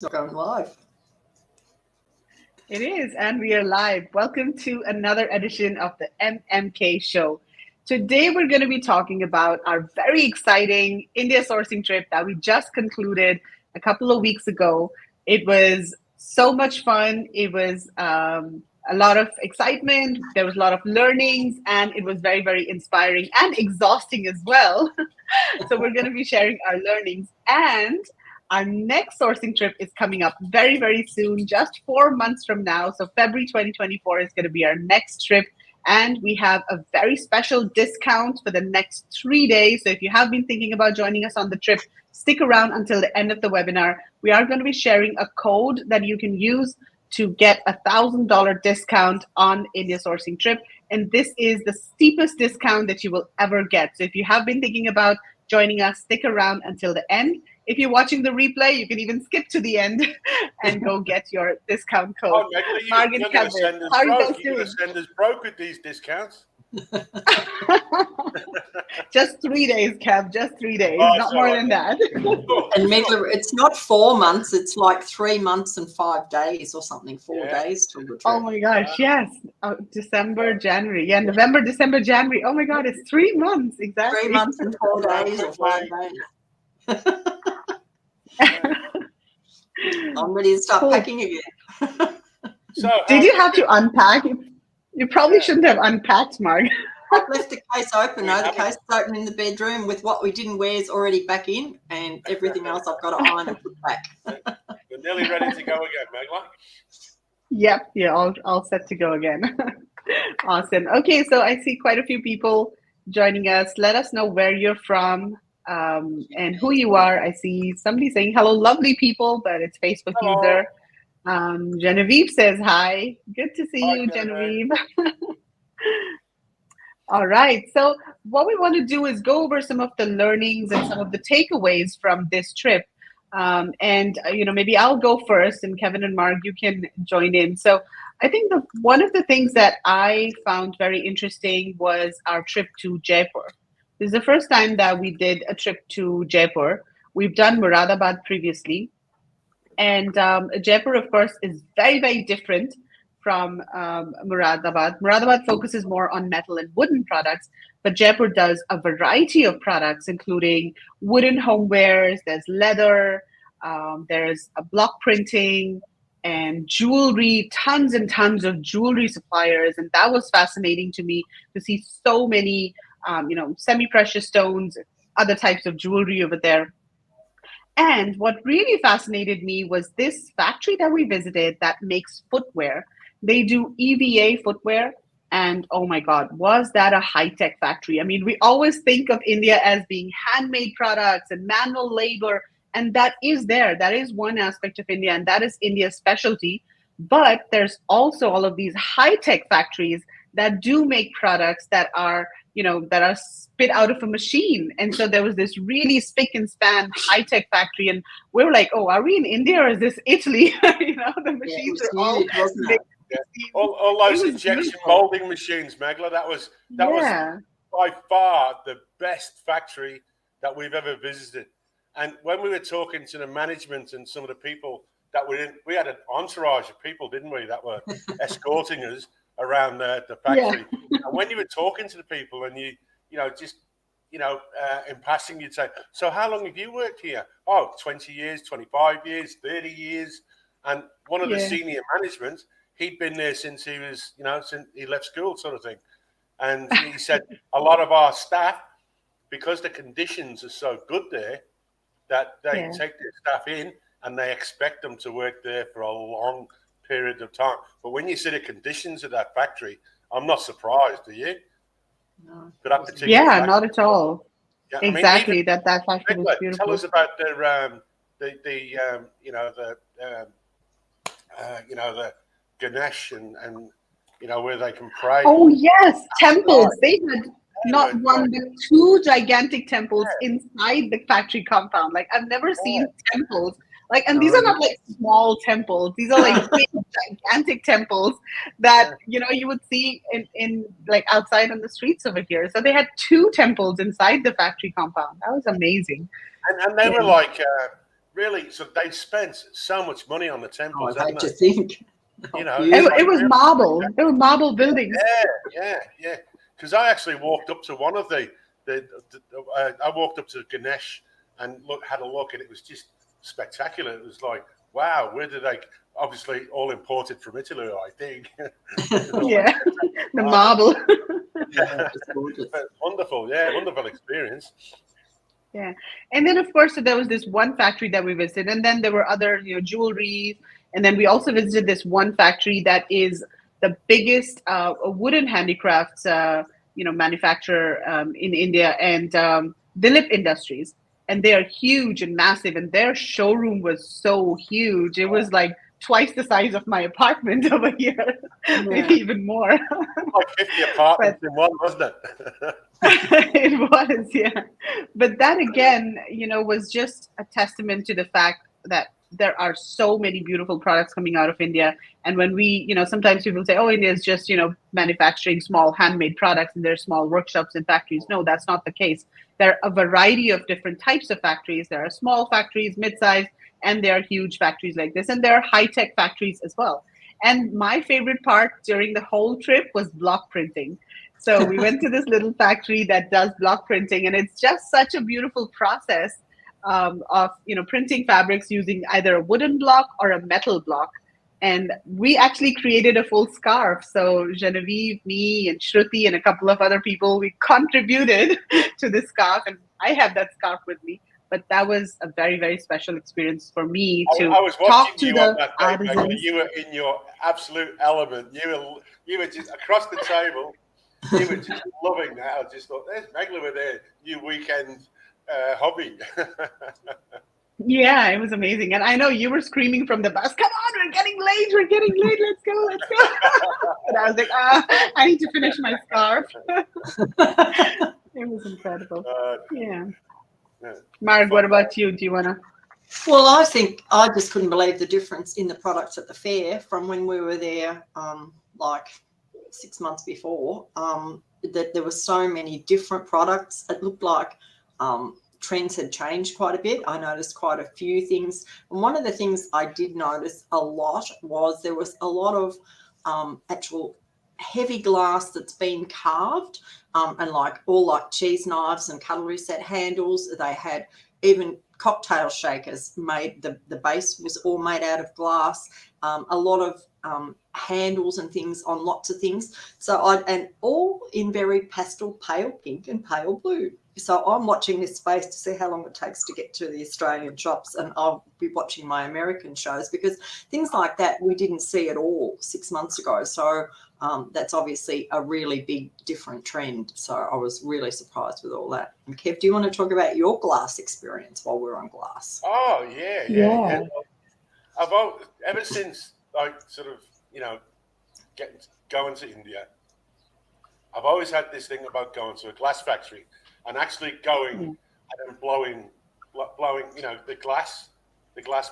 Not going live. It is, and we are live. Welcome to another edition of the MMK Show. Today, we're going to be talking about our very exciting India sourcing trip that we just concluded a couple of weeks ago. It was so much fun. It was a lot of excitement. There was a lot of learnings, and it was very, very inspiring and exhausting as well. So, we're going to be sharing our learnings. And our next sourcing trip is coming up very, very soon, just 4 months from now. So February 2024 is going to be our next trip. And we have a very special discount for the next 3 days. So if you have been thinking about joining us on the trip, stick around until the end of the webinar. We are going to be sharing a code that you can use to get $1,000 discount on India sourcing trip. And this is the steepest discount that you will ever get. So if you have been thinking about joining us, stick around until the end. If you're watching the replay, you can even skip to the end and go get your discount code. Oh, Megla, you're going to send us broke. You're going to send us broke with these discounts. Just 3 days, Kev. Just 3 days. Not more than that. And Megla, it's not 4 months. It's like 3 months and 5 days or something. 4 days till the trip. Oh my gosh, yes. December, January. Yeah, November, December, January. Oh my God, it's 3 months. Exactly. 3 months and 4 days or 5 days. I'm ready to start packing again. So, did you have to unpack? You probably shouldn't have unpacked, Mark. I've left the case open. No, the case is open in the bedroom with what we didn't wear is already back in, and everything else I've got to iron and put back. We're nearly ready to go again, Megla. Yep, yeah, all set to go again. Awesome. Okay, so I see quite a few people joining us. Let us know where you're from. And who you are. I see somebody saying hello, lovely people, but it's Facebook user. Genevieve says hi. Good to see you, Genevieve. All right. So what we want to do is go over some of the learnings and some of the takeaways from this trip. Maybe I'll go first, and Kevin and Mark, you can join in. So I think one of the things that I found very interesting was our trip to Jaipur. This is the first time that we did a trip to Jaipur. We've done Moradabad previously. And Jaipur, of course, is very, very different from Moradabad. Moradabad focuses more on metal and wooden products, but Jaipur does a variety of products, including wooden homewares, there's leather, there's a block printing, and jewelry, tons and tons of jewelry suppliers. And that was fascinating to me to see so many semi-precious stones, other types of jewelry over there. And what really fascinated me was this factory that we visited that makes footwear. They do EVA footwear. And oh my God, was that a high-tech factory? I mean, we always think of India as being handmade products and manual labor. And that is there. That is one aspect of India, and that is India's specialty. But there's also all of these high-tech factories that do make products that are spit out of a machine. And so there was this really spick and span high-tech factory, and we were like, oh, are we in India or is this Italy? The machines are all big. All those injection molding machines, Megla. That was by far the best factory that we've ever visited. And when we were talking to the management and some of the people that were in, we had an entourage of people, didn't we, that were escorting us around the factory. And when you were talking to the people and in passing, you'd say, so how long have you worked here? Oh, 20 years, 25 years, 30 years. And one of the senior management, he'd been there since he was, since he left school sort of thing. And he said a lot of our staff, because the conditions are so good there, that they take their staff in and they expect them to work there for a long period of time. But when you see the conditions of that factory, I'm not surprised, are you? No. Not at all. Yeah, exactly. That factory was beautiful. Tell us about the Ganesh and where they can pray. Oh yes, temples. They had not one but two gigantic temples inside the factory compound. Like I've never seen temples. And these are not like small temples. These are like big, gigantic temples that you would see in like outside on the streets over here. So they had two temples inside the factory compound. That was amazing. And they were like really, so they spent so much money on the temples, I hate haven't to they? think. You know, It was marble. There were marble buildings. Yeah. Because I actually walked up to one of I walked up to Ganesh and had a look, and it was just spectacular. It was like, wow, where did they? Obviously, all imported from Italy, I think. Yeah, the marble. Yeah, it's gorgeous. Wonderful experience. Yeah, and then of course there was this one factory that we visited, and then there were other, jewelry, and then we also visited this one factory that is the biggest wooden handicrafts, manufacturer in India, and Dilip Industries, and they are huge and massive, and their showroom was so huge. It was like twice the size of my apartment over here, maybe even more. Like 50 apartments in one, wasn't it? It was, yeah. But that again, was just a testament to the fact that there are so many beautiful products coming out of India. And when we, sometimes people say, oh, India is just, manufacturing small handmade products and there's small workshops and factories. No, that's not the case. There are a variety of different types of factories. There are small factories, mid-sized, and there are huge factories like this. And there are high-tech factories as well. And my favorite part during the whole trip was block printing. So we went to this little factory that does block printing, and it's just such a beautiful process of printing fabrics using either a wooden block or a metal block. And we actually created a full scarf. So Genevieve, me, and Shruti, and a couple of other people, we contributed to this scarf, and I have that scarf with me. But that was a very, very special experience for me to I was talk to watching you the on that day, artisans. Megla. You were in your absolute element. You were just across the table. You were just loving that. I just thought, there's Megla with their new weekend hobby. Yeah, it was amazing. And I know you were screaming from the bus, come on, we're getting late, let's go. And I was like, I need to finish my scarf. It was incredible. Yeah. Marg, what about you? Do you want to? Well, I think I just couldn't believe the difference in the products at the fair from when we were there, like 6 months before, that there were so many different products. It looked like trends had changed quite a bit. I noticed quite a few things. And one of the things I did notice a lot was there was a lot of actual heavy glass that's been carved, and like cheese knives and cutlery set handles. They had even cocktail shakers made, the base was all made out of glass, a lot of handles and things on lots of things. And all in very pastel pale pink and pale blue. So I'm watching this space to see how long it takes to get to the Australian shops, and I'll be watching my American shows because things like that we didn't see at all 6 months ago. So that's obviously a really big different trend. So I was really surprised with all that. And Kev, do you want to talk about your glass experience while we're on glass? Oh, yeah. I've ever since I sort of, going to India, I've always had this thing about going to a glass factory and actually going and then blowing, the glass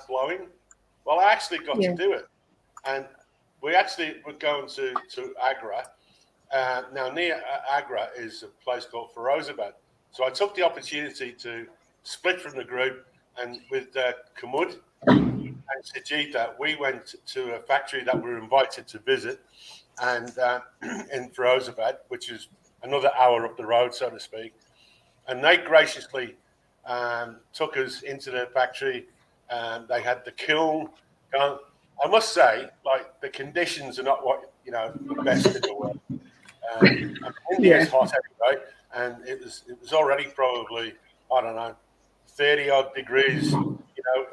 blowing. Well, I actually got to do it. And we actually were going to Agra. Now, near Agra is a place called Firozabad. So I took the opportunity to split from the group, and with Kamud and Sajita, we went to a factory that we were invited to visit, and in Firozabad, which is another hour up the road, so to speak. And they graciously took us into their factory, and they had the kiln going. I must say, like, the conditions are not what, the best in the world. India is hot anyway, and it was already probably, I don't know, 30 odd degrees,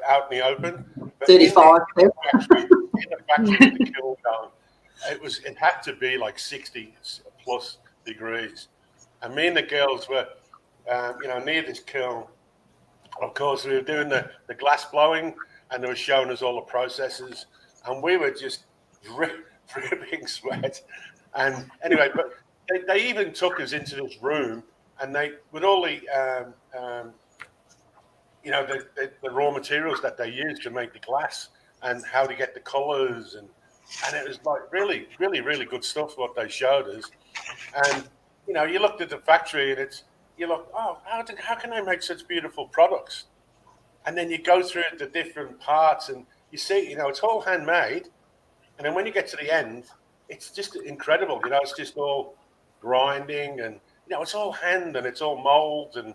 out in the open. But 35. In the factory with the kiln going, it had to be like 60 plus degrees. And me and the girls were, near this kiln. Of course, we were doing the glass blowing, and they were showing us all the processes, and we were just dripping sweat. And anyway, but they even took us into this room, and they, with all the raw materials that they use to make the glass and how to get the colors, and it was like really, really, really good stuff what they showed us. And you looked at the factory, and you're like, oh, how can they make such beautiful products? And then you go through the different parts and you see, you know, it's all handmade. And then when you get to the end, it's just incredible. You know, it's just all grinding and, you know, it's all hand and it's all mold. And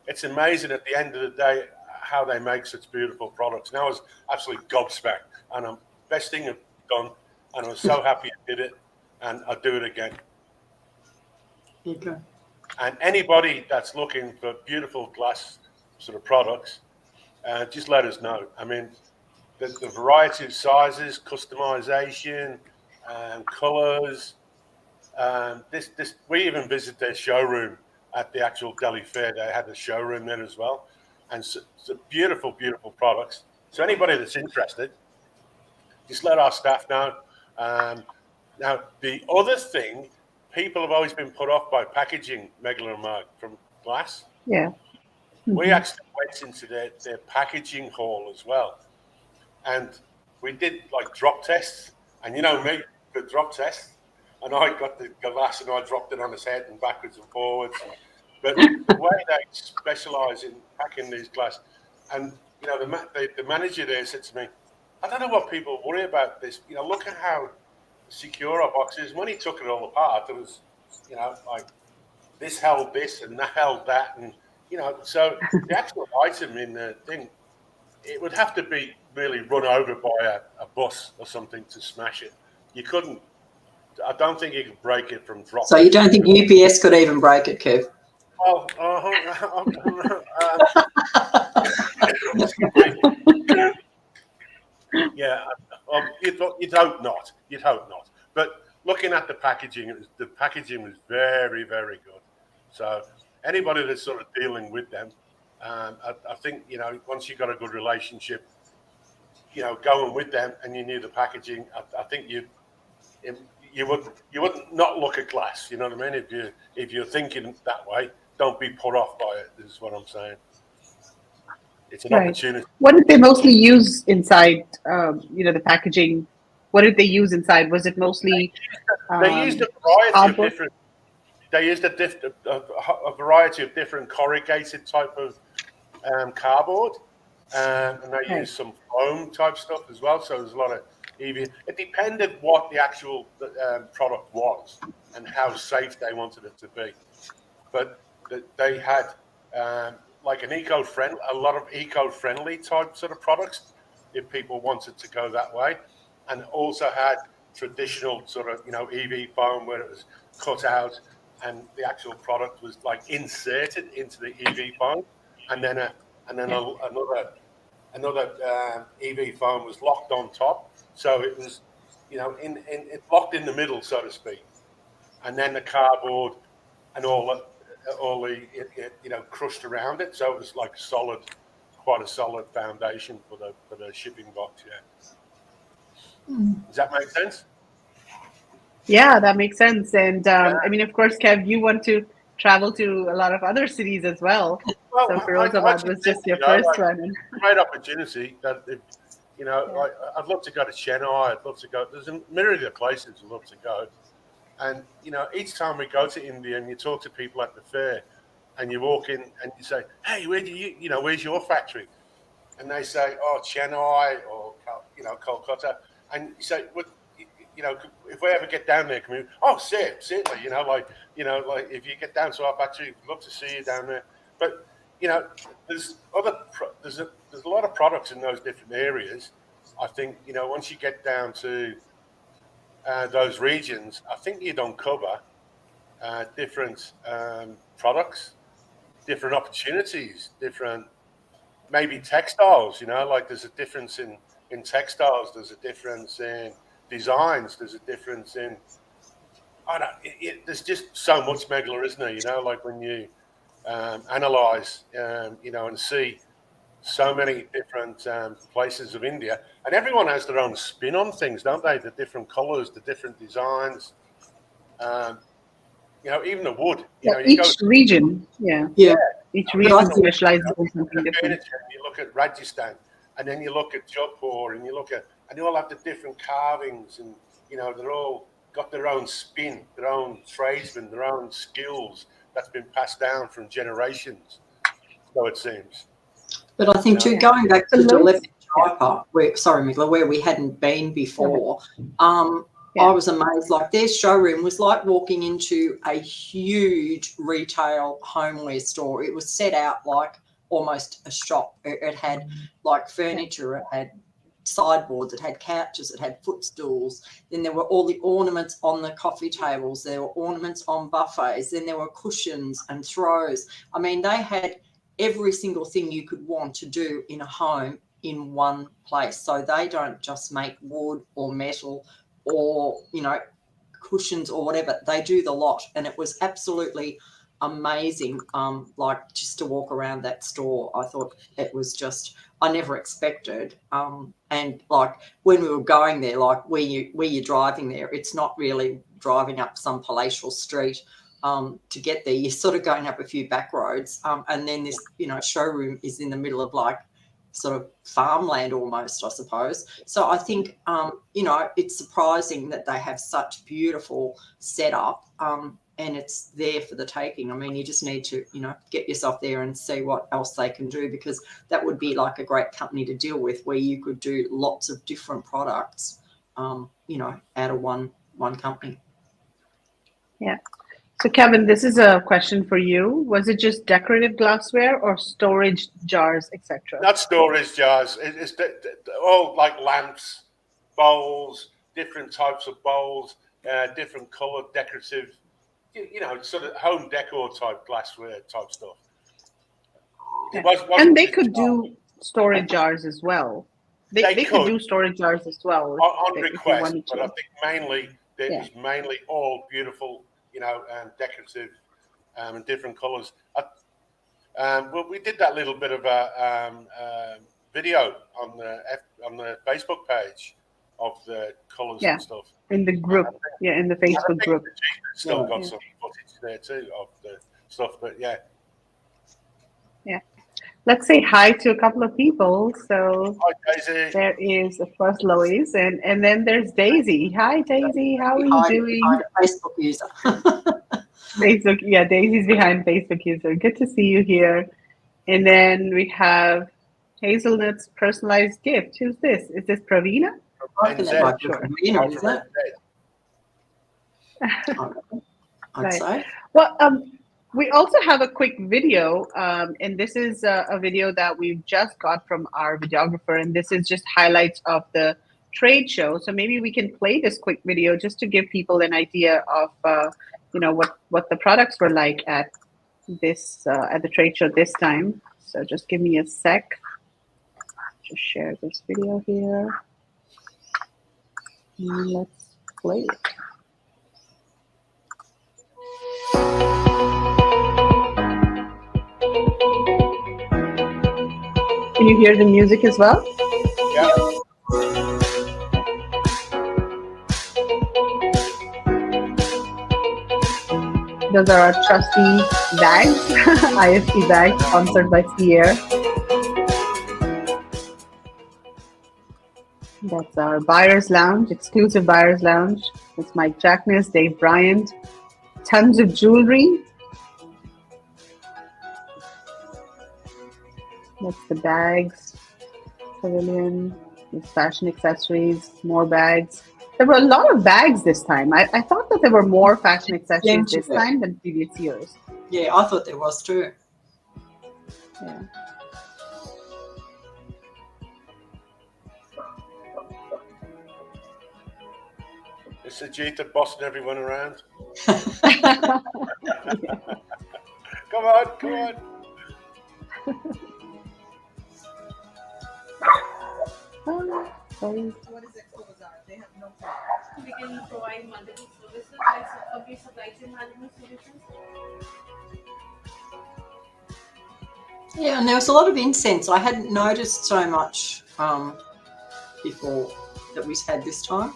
it's amazing at the end of the day how they make such beautiful products. And I was absolutely gobsmacked. And I'm best thing I've done. And I was so happy I did it. And I'll do it again. Okay. And anybody that's looking for beautiful glass sort of products, just let us know. I mean, the variety of sizes, customization, colors. We even visited their showroom at the actual Delhi Fair. They had a showroom there as well, and so beautiful, beautiful products. So anybody that's interested, just let our staff know. Now, the other thing, people have always been put off by packaging, Megla and Mark, from glass. Yeah. Mm-hmm. We actually went into their packaging hall as well. And we did like drop tests. And you know me, the drop test. And I got the glass and I dropped it on his head and backwards and forwards. But the way they specialise in packing these glass, and you know, the manager there said to me, I don't know what people worry about this. You know, look at how secure our box is. When he took it all apart, there was, you know, like this held this and that held that. And, you know, so the actual item in the thing, it would have to be really run over by a bus or something to smash it. You couldn't. I don't think you could break it from dropping. So you don't think UPS could even break it, Kev? Well, yeah, you'd hope not. You'd hope not. But looking at the packaging was very, very good. So anybody that's sort of dealing with them, I think, you know, once you've got a good relationship, you know, going with them and you knew the packaging, I think you wouldn't not look at glass. You know what I mean? If you're thinking that way, don't be put off by it. This is what I'm saying. It's an opportunity. What did they mostly use inside? You know, the packaging. What did they use inside? Was it mostly? They used a variety of different. They used a variety of different corrugated type of cardboard, and they used some foam type stuff as well. So there's a lot of EV. It depended what the actual product was and how safe they wanted it to be. But they had like a lot of eco-friendly type sort of products if people wanted to go that way, and also had traditional sort of, you know, EV foam where it was cut out and the actual product was like inserted into the EV foam, and then another EV foam was locked on top, so it was, you know, it locked in the middle, so to speak, and then the cardboard and all the you know, crushed around it, so it was like quite a solid foundation for the shipping box. Yeah. Does that make sense? Yeah, that makes sense. And I mean, of course, Kev, you want to travel to a lot of other cities as well. Well, so Firozabad was just your first one. Great opportunity. That, you know, I'd love to go to Chennai. I'd love to go. There's a myriad of places I'd love to go. And, you know, each time we go to India and you talk to people at the fair and you walk in and you say, hey, where's your factory? And they say, oh, Chennai or, you know, Kolkata. And you say, well, you know, if we ever get down there, can we? Oh, certainly, you know, like if you get down to our factory, we'd love to see you down there. But, you know, there's a lot of products in those different areas. I think, you know, once you get down to those regions, I think you'd uncover different products, different opportunities, different maybe textiles. You know, like there's a difference in textiles. There's a difference in designs. There's a difference in. There's just so much, Megla, isn't there? You know, like when you analyze, you know, and see so many different places of India, and everyone has their own spin on things, don't they? The different colors, the different designs. You know, even the wood. You know, each region, each region specializes in something different. You look at Rajasthan, and then you look at Jaipur, and and they all have the different carvings, and you know, they're all got their own spin, their own tradesmen, their own skills that's been passed down from generations. So it seems. But I think too, going back to Yeah. where we hadn't been before, I was amazed. Like their showroom was like walking into a huge retail homeware store. It was set out like almost a shop. It had like furniture, it had sideboards, it had couches, it had footstools. Then there were all the ornaments on the coffee tables. There were ornaments on buffets. Then there were cushions and throws. I mean, they had every single thing you could want to do in a home in one place. So they don't just make wood or metal or, you know, cushions or whatever. They do the lot. And it was absolutely amazing, like just to walk around that store. I thought it was just, I never expected. And like when we were going there, like where you're driving there, it's not really driving up some palatial street to get there. You're sort of going up a few back roads, and then this, you know, showroom is in the middle of like sort of farmland almost, I suppose. So I think, you know, it's surprising that they have such beautiful setup, and it's there for the taking. I mean, you just need to, you know, get yourself there and see what else they can do, because that would be like a great company to deal with, where you could do lots of different products, you know, out of one company. Yeah. So Kevin, this is a question for you. Was it just decorative glassware or storage jars, etc.? Not storage jars. It's all like lamps, bowls, different types of bowls, different colour, decorative, you know, sort of home decor type glassware type stuff. Yeah. And they could do storage jars as well. They could do storage jars as well on request, but I think mainly it was mainly all beautiful, you know, decorative and different colours. Well, we did that little bit of a video on the Facebook page of the colours and stuff. In the group, in the Facebook group. Still got some footage there too of the stuff, but yeah. Let's say hi to a couple of people. So hi, Daisy. There is the first Lois, and then there's Daisy. Hi, Daisy. How are you doing? Facebook user. Facebook, yeah, Daisy's behind Facebook user. Good to see you here. And then we have Hazelnut's personalized gift. Who's this? Is this Pravina? Pravina, is it? I'd say. Well, we also have a quick video, and this is a video that we've just got from our videographer, and this is just highlights of the trade show. So maybe we can play this quick video just to give people an idea of, you know, what the products were like at this at the trade show this time. So just give me a sec. Just share this video here. And let's play it. Can you hear the music as well? Yeah. Those are our trusty bags, IFC bags, sponsored by Sierra. That's our Buyer's Lounge, exclusive Buyer's Lounge. It's Mike Jackness, Dave Bryant. Tons of jewelry. That's the bags, pavilion, with fashion accessories, more bags. There were a lot of bags this time. I thought that there were more fashion accessories this time than previous years. Yeah, I thought there was too. Yeah. It's Ajita bossing everyone around. Come on, come on. Sorry. What is Expo Bazaar? They have no plan. We can provide multiple services like complete supply chain management solutions. Yeah, and there was a lot of incense. I hadn't noticed so much before that we had this time,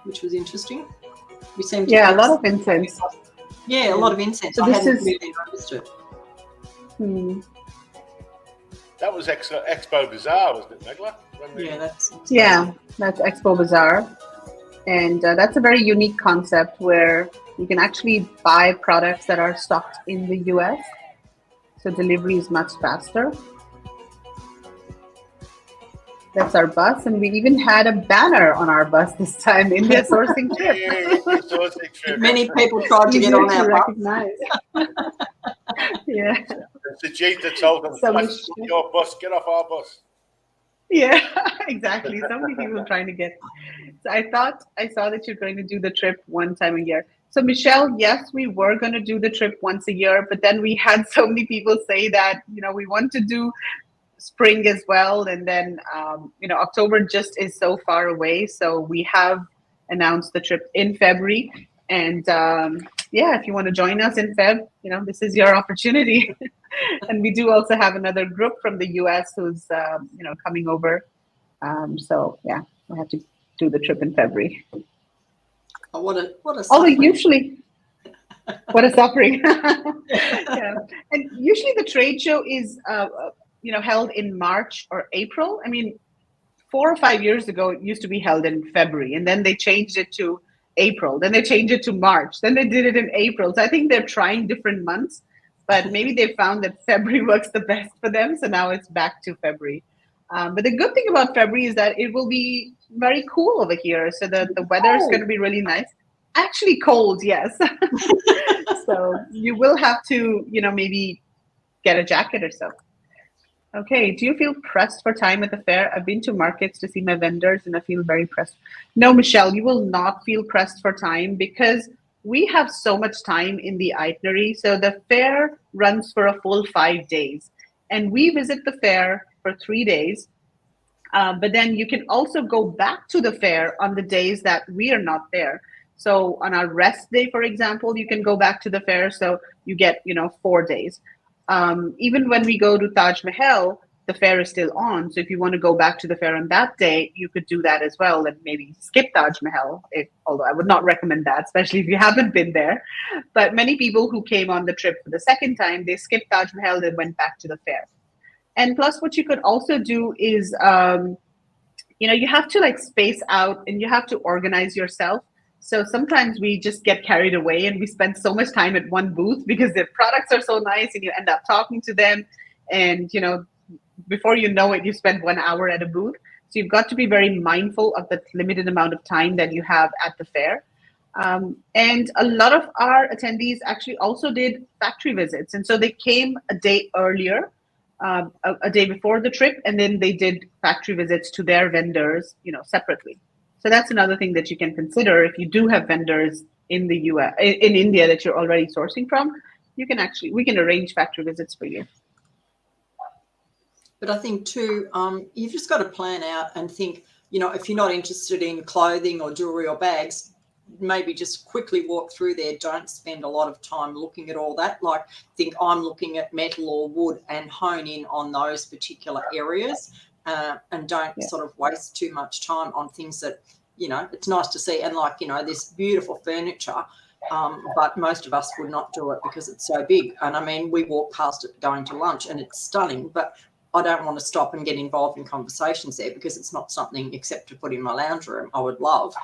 which was interesting. We seemed to a lot of incense. Yeah, a lot of incense. So I hadn't really noticed it. That was Expo Bazaar, wasn't it, Megla? Yeah, that's Expo Bazaar. And that's a very unique concept where you can actually buy products that are stocked in the US. So delivery is much faster. That's our bus, and we even had a banner on our bus this time, India Sourcing Trip. Yeah, Sourcing Trip. Many people tried to get Easier on to our bus. recognize. Yeah. And Sajita told them, So "That's not your bus, get off our bus." Yeah, exactly. So many people trying to get. So I saw that you're going to do the trip one time a year. So Michelle, yes, we were going to do the trip once a year, but then we had so many people say that, we want to do spring as well. And then, October just is so far away. So we have announced the trip in February. And yeah, if you want to join us in Feb, this is your opportunity. And we do also have another group from the US who's, coming over. So yeah, we'll have to do the trip in February. Oh, what a Although suffering. usually, what a suffering. Yeah. And usually the trade show is, held in March or April. I mean, 4 or 5 years ago, it used to be held in February, and then they changed it to April. Then they changed it to March. Then they did it in April. So I think they're trying different months, but maybe they found that February works the best for them. So now it's back to February. But the good thing about February is that it will be very cool over here. So the weather is going to be really nice. Actually cold, yes. So you will have to, maybe get a jacket or so. Okay, do you feel pressed for time at the fair? I've been to markets to see my vendors and I feel very pressed. No, Michelle, you will not feel pressed for time because we have so much time in the itinerary. So the fair runs for a full 5 days and we visit the fair for 3 days. But then you can also go back to the fair on the days that we are not there. So on our rest day, for example, you can go back to the fair. So you get, 4 days. Even when we go to Taj Mahal, the fair is still on. So if you want to go back to the fair on that day, you could do that as well and maybe skip Taj Mahal, although I would not recommend that, especially if you haven't been there. But many people who came on the trip for the second time, they skipped Taj Mahal and went back to the fair. And plus what you could also do is, you have to space out and you have to organize yourself. So sometimes we just get carried away and we spend so much time at one booth because their products are so nice and you end up talking to them. And, before you know it, you spend 1 hour at a booth. So you've got to be very mindful of the limited amount of time that you have at the fair. And a lot of our attendees actually also did factory visits. And so they came a day earlier, a day before the trip, and then they did factory visits to their vendors, separately. So that's another thing that you can consider if you do have vendors in the US, in India that you're already sourcing from. We can arrange factory visits for you. But I think too, you've just got to plan out and think, if you're not interested in clothing or jewelry or bags, maybe just quickly walk through there. Don't spend a lot of time looking at all that. Think I'm looking at metal or wood and hone in on those particular areas. And don't sort of waste too much time on things that, it's nice to see. And this beautiful furniture, but most of us would not do it because it's so big. And I mean, we walk past it going to lunch and it's stunning, but I don't want to stop and get involved in conversations there because it's not something except to put in my lounge room I would love.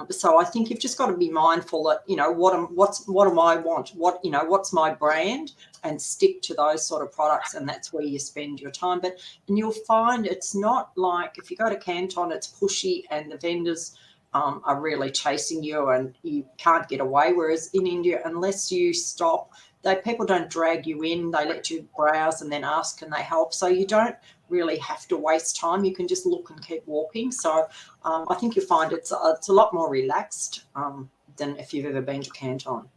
So I think you've just got to be mindful that, what do I want? What's my brand, and stick to those sort of products, and that's where you spend your time. And you'll find it's not like if you go to Canton, it's pushy and the vendors are really chasing you and you can't get away. Whereas in India, unless you stop, people don't drag you in. They let you browse and then ask, can they help? So you don't really have to waste time. You can just look and keep walking. So I think you'll find it's a lot more relaxed than if you've ever been to Canton.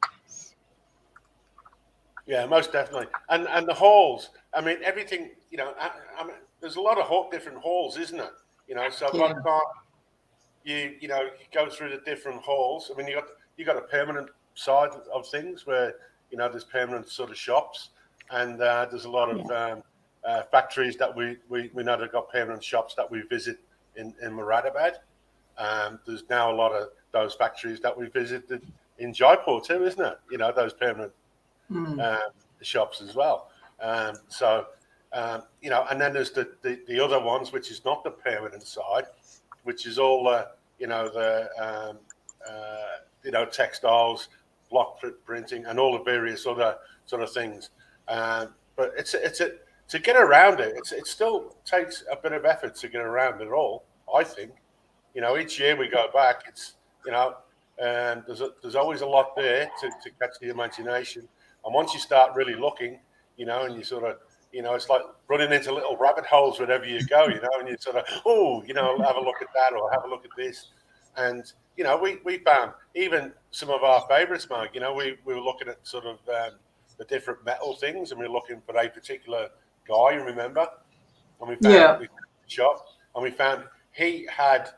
Yeah, most definitely. And the halls, I mean, everything, I mean, there's a lot of different halls, isn't it? So by the time you go through the different halls, I mean, you got a permanent side of things where, there's permanent sort of shops, and there's a lot of factories that we know they've got permanent shops that we visit in Moradabad. There's now a lot of those factories that we visited in Jaipur too, isn't it? Those permanent shops as well. And then there's the other ones, which is not the permanent side, which is all textiles, block printing, and all the various other sort of things. But to get around it, it still takes a bit of effort to get around it all, I think. You know, each year we go back, it's, you know, there's always a lot there to catch the imagination. And once you start really looking, you know, and you sort of, you know, it's like running into little rabbit holes wherever you go, you know, and you sort of, oh, you know, have a look at that or have a look at this. And, you know, we found even some of our favorites, Mark, you know, we were looking at sort of the different metal things, and we were looking for a particular guy, you remember? And we found we found the shop, and we found he had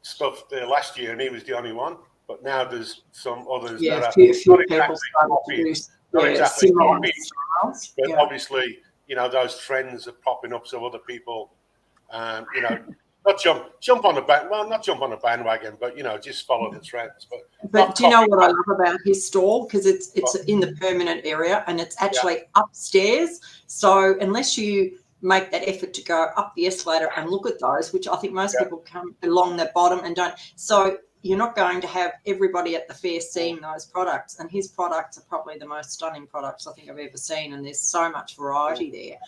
stuff there last year, and he was the only one. But now there's some others that are few not people exactly copied, not exactly copied, but obviously, you know, those trends are popping up, so other people, you know, not jump on the not jump on the bandwagon, but you know, just follow the trends. But do you know what I love about his store? Because it's in the permanent area, and it's actually upstairs. So unless you make that effort to go up the escalator and look at those, which I think most people come along the bottom and don't. So you're not going to have everybody at the fair seeing those products, and his products are probably the most stunning products I think I've ever seen, and there's so much variety there.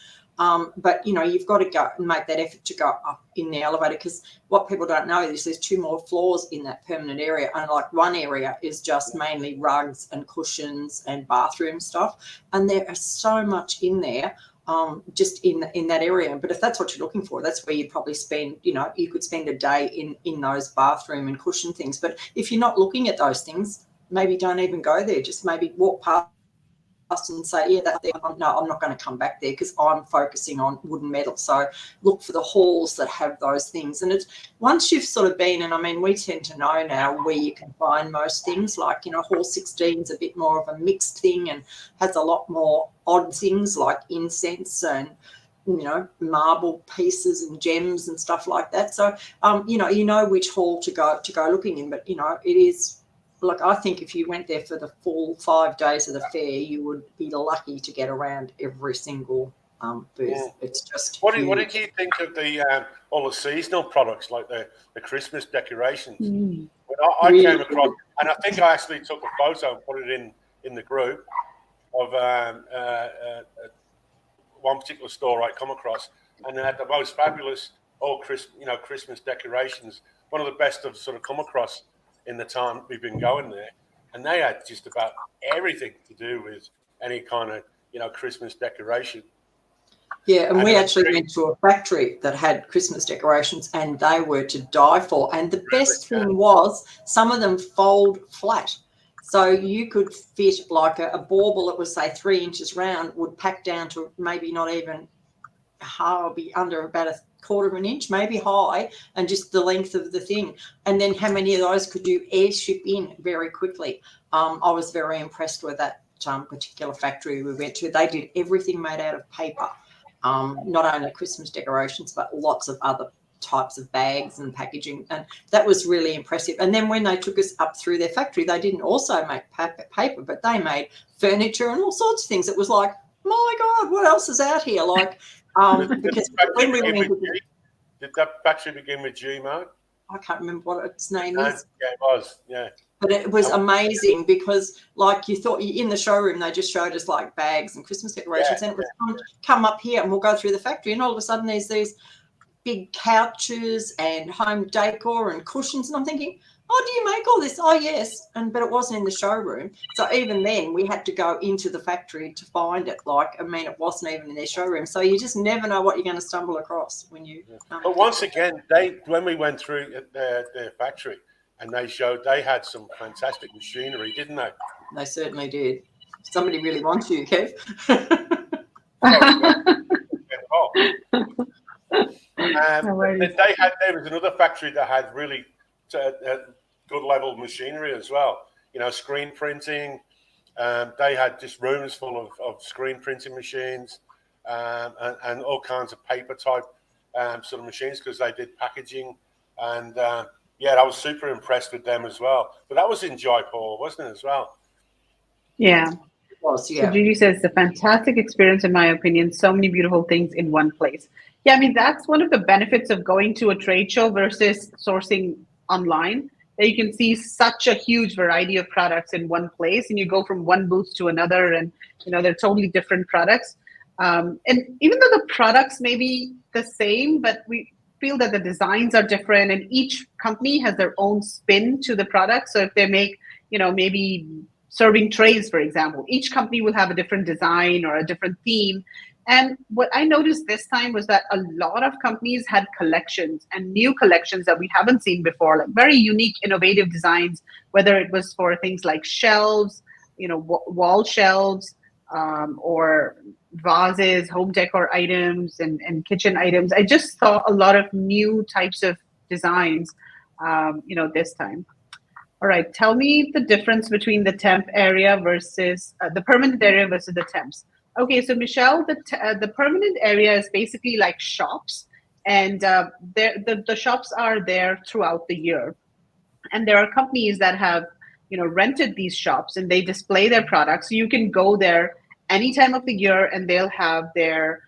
But, you know, you've got to go and make that effort to go up in the elevator, because what people don't know is there's 2 more floors in that permanent area, and like one area is just mainly rugs and cushions and bathroom stuff, and there is so much in there. Just in that area. But if that's what you're looking for, that's where you'd probably spend, you know, you could spend a day in those bathroom and cushion things. But if you're not looking at those things, maybe don't even go there. Just maybe walk past and say, yeah, that's there. No, I'm not going to come back there because I'm focusing on wood and metal. So look for the halls that have those things. And it's once you've sort of been, and I mean, we tend to know now where you can find most things, like, you know, hall 16 is a bit more of a mixed thing and has a lot more odd things like incense and, you know, marble pieces and gems and stuff like that. So, you know which hall to go looking in, but, you know, it is, look, I think if you went there for the full 5 days of the fair, you would be lucky to get around every single booth. Yeah. It's just What did you think of the all the seasonal products, like the Christmas decorations? I came across, and I think I actually took a photo and put it in the group of one particular store I come across, and they had the most fabulous Christmas decorations. One of the best I've sort of come across in the time we've been going there, and they had just about everything to do with any kind of, you know, Christmas decoration. Yeah, and we actually went to a factory that had Christmas decorations, and they were to die for. And the best thing was some of them fold flat. So you could fit like a bauble that was, say, 3 inches round, would pack down to maybe not even be under about a quarter of an inch, maybe high, and just the length of the thing. And then how many of those could you airship in very quickly? I was very impressed with that particular factory we went to. They did everything made out of paper, not only Christmas decorations, but lots of other types of bags and packaging, and that was really impressive. And then when they took us up through their factory, they didn't also make paper, but they made furniture and all sorts of things. It was like, my God, what else is out here? Like, because when we went into did that factory begin with G, Mark? I can't remember what its name is. Yeah, it was. Yeah. But it was amazing because, like, you thought in the showroom they just showed us like bags and Christmas decorations, and it was come up here and we'll go through the factory, and all of a sudden there's these big couches and home decor and cushions, and I'm thinking, oh, do you make all this? Oh, yes. But it wasn't in the showroom. So even then we had to go into the factory to find it. Like, I mean, it wasn't even in their showroom. So you just never know what you're going to stumble across when you. But once again, when we went through their factory, and they had some fantastic machinery, didn't they? They certainly did. Somebody really wants you, Kev. There was another factory that had really good level machinery as well. You know, screen printing. They had just rooms full of screen printing machines and all kinds of paper type sort of machines, because they did packaging. And I was super impressed with them as well. But that was in Jaipur, wasn't it, as well? Yeah. It was, yeah. So Gigi says it's a fantastic experience, in my opinion. So many beautiful things in one place. Yeah, I mean, that's one of the benefits of going to a trade show versus sourcing online. That you can see such a huge variety of products in one place, and you go from one booth to another, and, you know, they're totally different products. And even though the products may be the same, but we feel that the designs are different, and each company has their own spin to the product. So if they make, maybe serving trays, for example, each company will have a different design or a different theme. And what I noticed this time was that a lot of companies had collections and new collections that we haven't seen before, like very unique, innovative designs, whether it was for things like shelves, wall shelves, or vases, home decor items, and kitchen items. I just saw a lot of new types of designs, this time. All right, tell me the difference between the temp area versus the permanent area versus the temps. Okay, so Michelle, the permanent area is basically like shops, and the shops are there throughout the year. And there are companies that have, rented these shops, and they display their products. So you can go there any time of the year, and they'll have their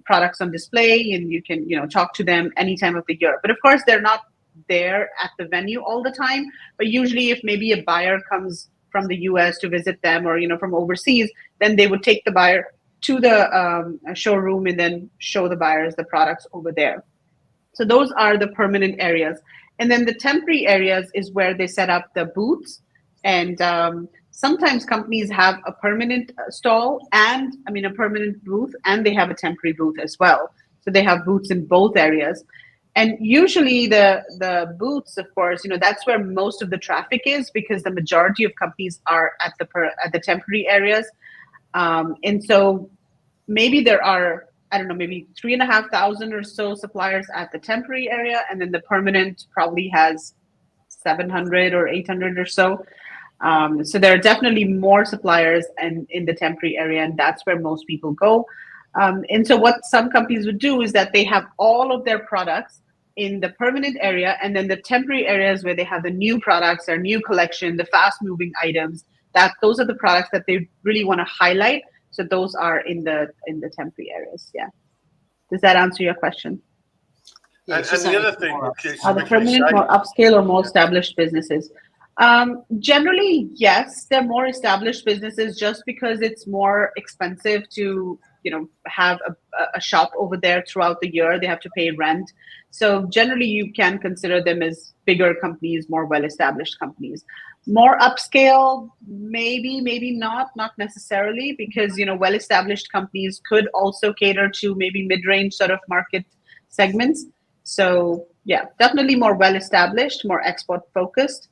products on display, and you can, talk to them any time of the year. But of course, they're not there at the venue all the time. But usually, if maybe a buyer comes from the US to visit them, or from overseas, then they would take the buyer to the showroom and then show the buyers the products over there. So those are the permanent areas. And then the temporary areas is where they set up the booths. And sometimes companies have a permanent stall and a permanent booth, and they have a temporary booth as well. So they have booths in both areas. And usually the booths, of course, that's where most of the traffic is, because the majority of companies are at the temporary areas. And so maybe there are, I don't know, maybe 3,500 or so suppliers at the temporary area, and then the permanent probably has 700 or 800 or so. So there are definitely more suppliers in the temporary area, and that's where most people go. And so what some companies would do is that they have all of their products in the permanent area, and then the temporary areas where they have the new products, their new collection, the fast-moving items. Those are the products that they really want to highlight. So those are in the temporary areas. Yeah. Does that answer your question? Yeah, and the other thing, are the permanent more upscale or more established businesses? Generally, yes, they're more established businesses, just because it's more expensive to have a shop over there throughout the year. They have to pay rent. So generally, you can consider them as bigger companies, more well-established companies. More upscale, maybe not necessarily, because well-established companies could also cater to maybe mid-range sort of market segments. So yeah, definitely more well-established, more export-focused.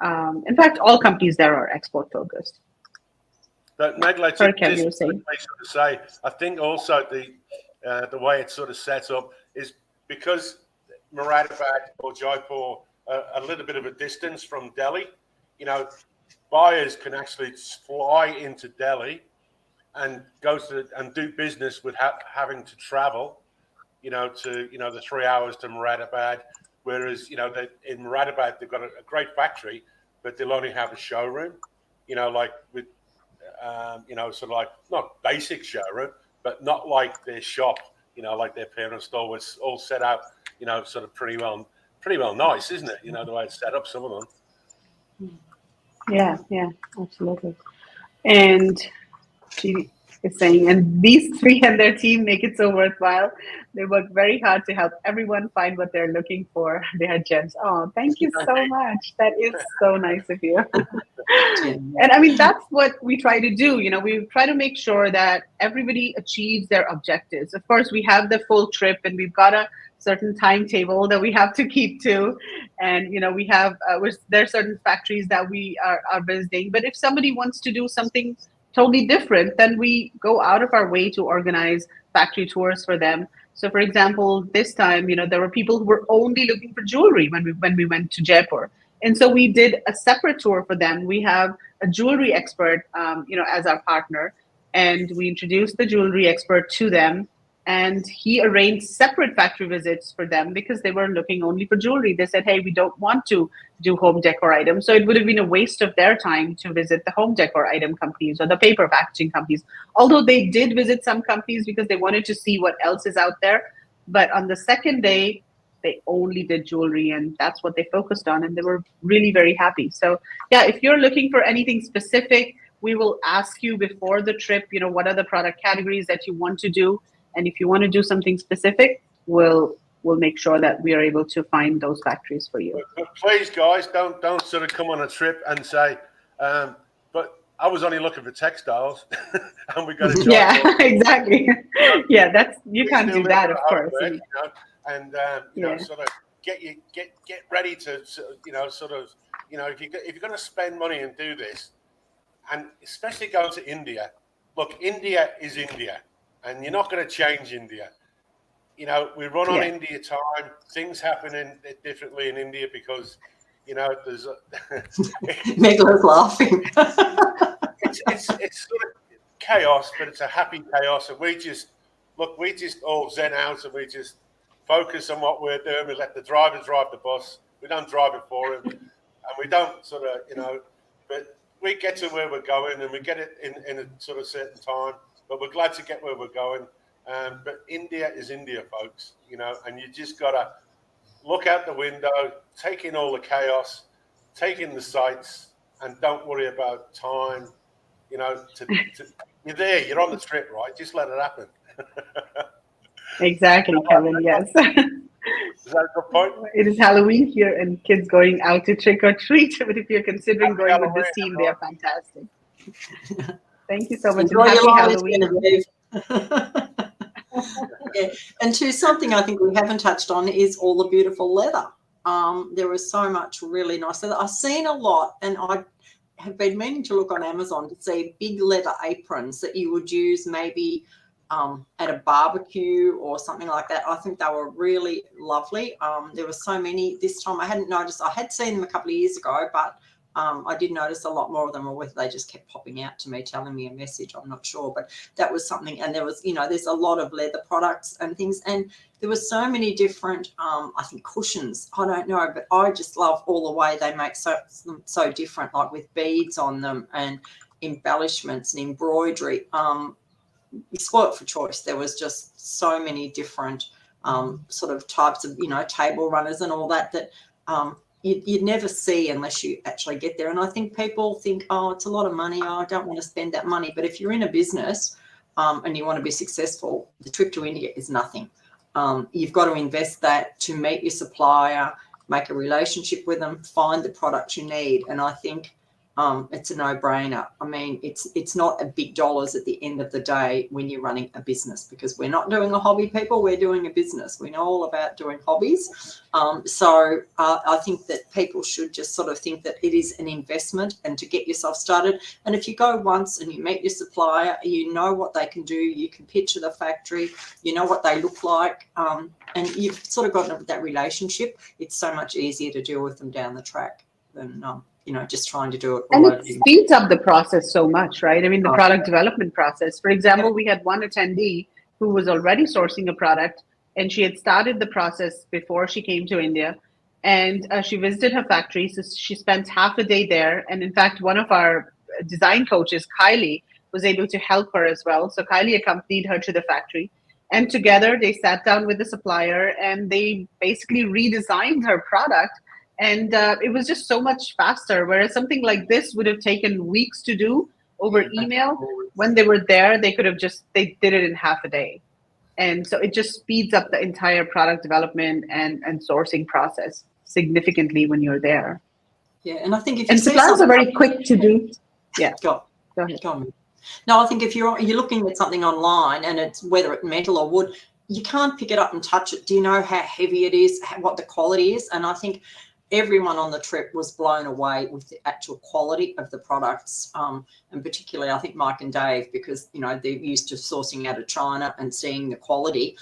In fact, all companies there are export-focused. But Magla, say, I think also the way it's sort of set up is because Moradabad or Jaipur are a little bit of a distance from Delhi. Buyers can actually fly into Delhi and go to and do business with having to travel, to the 3 hours to Moradabad. Whereas in Moradabad they've got a great factory, but they'll only have a showroom. Like with sort of like not basic showroom, but not like their shop. Like their parent store was all set up. Sort of pretty well nice, isn't it? The way it's set up, some of them. Yeah, absolutely. And she is saying, and these three and their team make it so worthwhile. They work very hard to help everyone find what they're looking for. They are gems. Oh, thank you so much. That is so nice of you. And that's what we try to do. We try to make sure that everybody achieves their objectives. Of course, we have the full trip, and we've got a certain timetable that we have to keep to. And, we have, there are certain factories that we are visiting. But if somebody wants to do something totally different, then we go out of our way to organize factory tours for them. So for example, this time, there were people who were only looking for jewelry when we went to Jaipur. And so we did a separate tour for them. We have a jewelry expert, as our partner, and we introduced the jewelry expert to them. And he arranged separate factory visits for them because they were looking only for jewelry. They said, hey, we don't want to do home decor items. So it would have been a waste of their time to visit the home decor item companies or the paper packaging companies. Although they did visit some companies because they wanted to see what else is out there. But on the second day, they only did jewelry, and that's what they focused on. And they were really very happy. So yeah, if you're looking for anything specific, we will ask you before the trip, what are the product categories that you want to do, and if you want to do something specific, we'll make sure that we are able to find those factories for you. But please, guys, don't sort of come on a trip and say, but I was only looking for textiles, and we got to charge. Yeah, exactly. Yeah, you can't do that, of course. Work, and sort of get ready to, sort of, if you're going to spend money and do this, and especially go to India. Look, India is India, and you're not going to change India. We run on India time. Things happen differently in India because, there's Megala's laughing. it's sort of chaos, but it's a happy chaos, and we just all zen out, and we just focus on what we're doing. We let the driver drive the bus. We don't drive it for him, and we don't sort of, but we get to where we're going, and we get it in a sort of certain time. But we're glad to get where we're going. But India is India, folks, and you just got to look out the window, take in all the chaos, take in the sights, and don't worry about time. You're there, you're on the trip, right? Just let it happen. Exactly, Kevin, yes. Is that a good point? It is Halloween here and kids going out to trick or treat. But if you're considering going with this team, they are fantastic. Thank you so much. Enjoy Happy your Halloween. Yeah. And something I think we haven't touched on is all the beautiful leather. There was so much really nice leather. I've seen a lot, and I have been meaning to look on Amazon to see big leather aprons that you would use maybe at a barbecue or something like that. I think they were really lovely. There were so many this time. I hadn't noticed. I had seen them a couple of years ago, but I did notice a lot more of them, or whether they just kept popping out to me, telling me a message. I'm not sure, but that was something. And there was, there's a lot of leather products and things, and there were so many different, I think cushions. I don't know, but I just love all the way they make so different, like with beads on them and embellishments and embroidery. Spoilt for choice. There was just so many different sort of types of, table runners and all that you'd never see unless you actually get there. And I think people think, oh, it's a lot of money. Oh, I don't want to spend that money. But if you're in a business and you want to be successful, the trip to India is nothing. You've got to invest that to meet your supplier, make a relationship with them, find the product you need. And I think it's a no-brainer. I mean, it's not a big dollars at the end of the day when you're running a business, because we're not doing a hobby, people. We're doing a business. We know all about doing hobbies. So I think that people should just sort of think that it is an investment and to get yourself started. And if you go once and you meet your supplier, you know what they can do. You can picture the factory. You know what they look like. And you've sort of got that relationship. It's so much easier to deal with them down the track than just trying to do it. And it speeds up the process so much, right? I mean, the product development process. For example, we had one attendee who was already sourcing a product, and she had started the process before she came to India. And she visited her factory. So she spent half a day there. And in fact, one of our design coaches, Kylie, was able to help her as well. So Kylie accompanied her to the factory. And together they sat down with the supplier and they basically redesigned her product. And it was just so much faster, whereas something like this would have taken weeks to do over email. When they were there, they did it in half a day. And so it just speeds up the entire product development and sourcing process significantly when you're there. Yeah, and I think if you suppliers are very quick to do. Yeah. Go ahead. No, I think if you're looking at something online and it's whether it's metal or wood, you can't pick it up and touch it. Do you know how heavy it is, what the quality is? And I think everyone on the trip was blown away with the actual quality of the products, and particularly I think Mike and Dave, because they're used to sourcing out of China and seeing the quality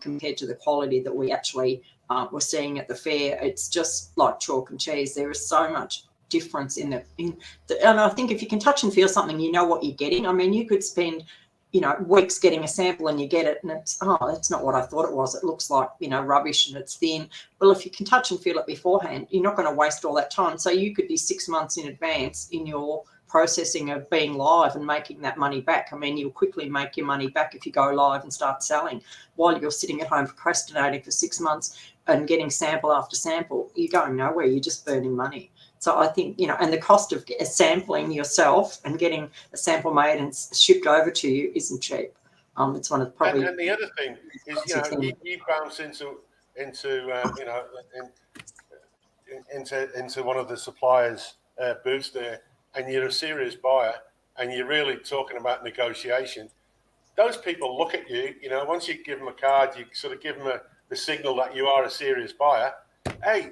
compared to the quality that we actually were seeing at the fair. It's just like chalk and cheese. There is so much difference in and I think if you can touch and feel something, you know what you're getting. I mean, you could spend weeks getting a sample and you get it and it's not what I thought it was. It looks like, rubbish and it's thin. Well, if you can touch and feel it beforehand, you're not going to waste all that time. So you could be 6 months in advance in your processing of being live and making that money back. I mean, you'll quickly make your money back if you go live and start selling while you're sitting at home procrastinating for 6 months. and getting sample after sample, you're going nowhere. You're just burning money. So I think, and the cost of sampling yourself and getting a sample made and shipped over to you isn't cheap. It's one of probably. And the other thing is, you bounce into one of the suppliers' booths there, and you're a serious buyer, and you're really talking about negotiation. Those people look at you. Once you give them a card, you sort of give them the signal that you are a serious buyer. Hey,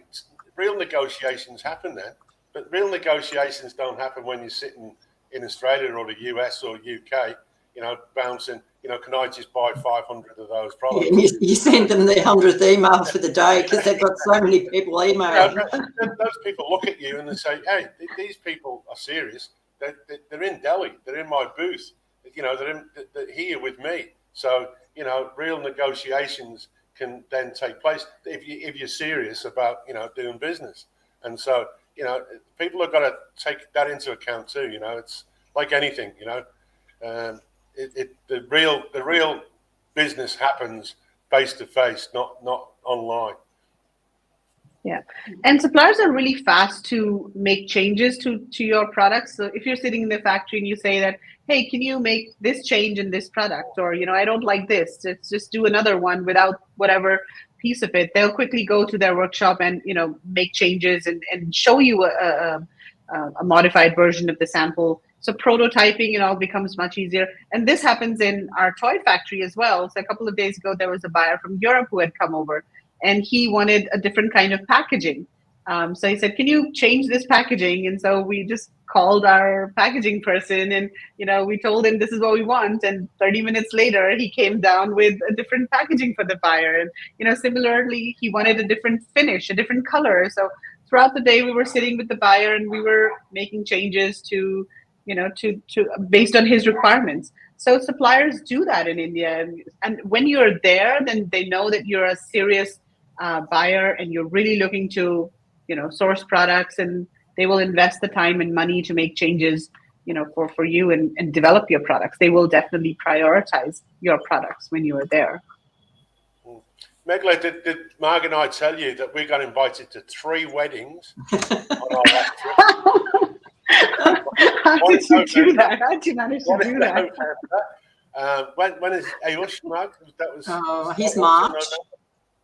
real negotiations happen then, but real negotiations don't happen when you're sitting in Australia or the US or UK, bouncing, can I just buy 500 of those products? Yeah, you send them the 100th email for the day because they've got so many people emailing. Those people look at you and they say, hey, these people are serious. They're in Delhi. They're in my booth. They're here with me. So, real negotiations can then take place if you're serious about, doing business. And so, people have got to take that into account too. It's like anything, the real business happens face to face, not online. Yeah, and suppliers are really fast to make changes to your products. So if you're sitting in the factory and you say that, hey, can you make this change in this product, or I don't like this, let's just do another one without whatever piece of it, they'll quickly go to their workshop and make changes and show you a modified version of the sample. So prototyping all becomes much easier. And this happens in our toy factory as well. So a couple of days ago, there was a buyer from Europe who had come over, and he wanted a different kind of packaging. So he said, can you change this packaging? And so we just called our packaging person and, we told him this is what we want. And 30 minutes later, he came down with a different packaging for the buyer. And, similarly, he wanted a different finish, a different color. So throughout the day, we were sitting with the buyer and we were making changes to based on his requirements. So suppliers do that in India. And when you're there, then they know that you're a serious buyer and you're really looking to, source products, and they will invest the time and money to make changes, for you and develop your products. They will definitely prioritize your products when you are there. Megla, did Marg and I tell you that we got invited to 3 weddings on our last trip? How did you do that? How did you manage to do that? When is Ayush, Mark? That was. He's March.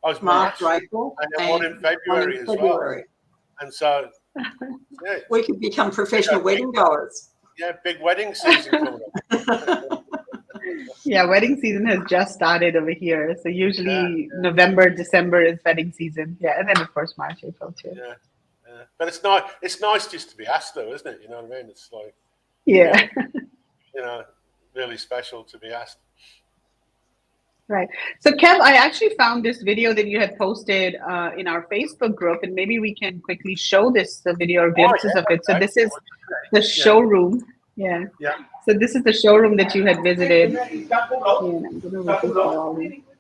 I was March, April, and then one in February as well. And so, yeah, we could become professional wedding goers. Yeah, big wedding season coming up. Yeah, wedding season has just started over here. So usually November, December is wedding season. Yeah, and then of course March, April too. Yeah. But it's not. It's nice just to be asked, though, isn't it? You know what I mean? It's like, really special to be asked. Right. So, Kev, I actually found this video that you had posted in our Facebook group, and maybe we can quickly show the video or glimpses of it. So this is the showroom. Yeah. Yeah. So this is the showroom that you had visited.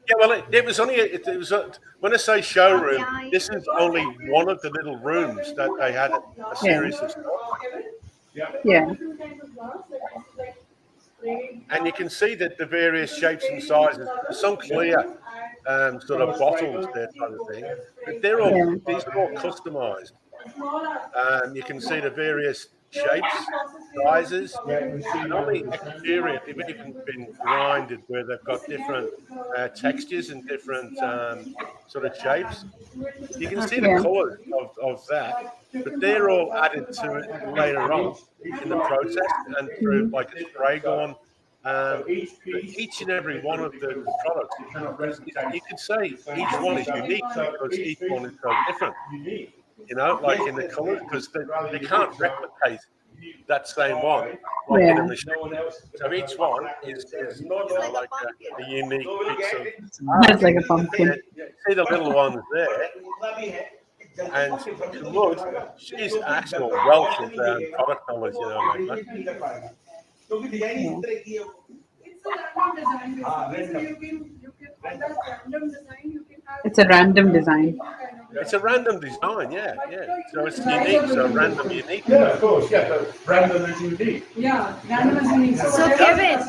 Yeah, well, it was only, when I say showroom, this is only one of the little rooms that they had a series of stuff. Yeah. And you can see that the various shapes and sizes, some clear sort of bottles there kind of thing, but these are all customized. You can see the various shapes, sizes, and on the exterior they've even been grinded where they've got different textures and different sort of shapes. You can see the colours of that, but they're all added to it later on in the process and through like a spray gun. Each and every one of the products, you could say each one is unique because each one is so different. Like in the colours, because they can't replicate that same one like in the show. So each one is like a unique piece of art. That's like a pumpkin. See the little ones there. And look, she's actual wealth of product knowledge, like It's a random design. It's a random design, yeah. So it's unique, so random, unique. Yeah, of course, yeah. So random is unique. Yeah, random is unique. So Kevin,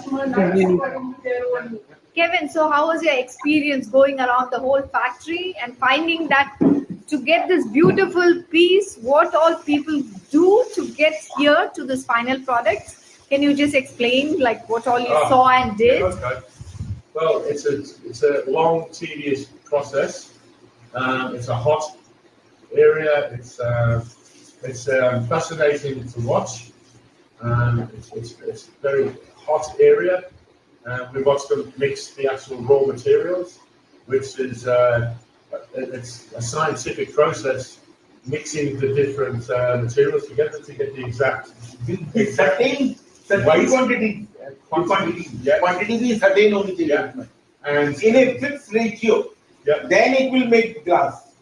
Kevin, so how was your experience going around the whole factory and finding that to get this beautiful piece, what all people do to get here to this final product? Can you just explain like what all you saw and did? Yeah, okay. Well, it's a long, tedious process. It's a hot area. It's fascinating to watch. It's a very hot area. We watch them mix the actual raw materials, which is it's a scientific process, mixing the different materials together to get the exact certain weight. quantity is certain only. Yeah. And in a fixed ratio, yeah. Then it will make glass.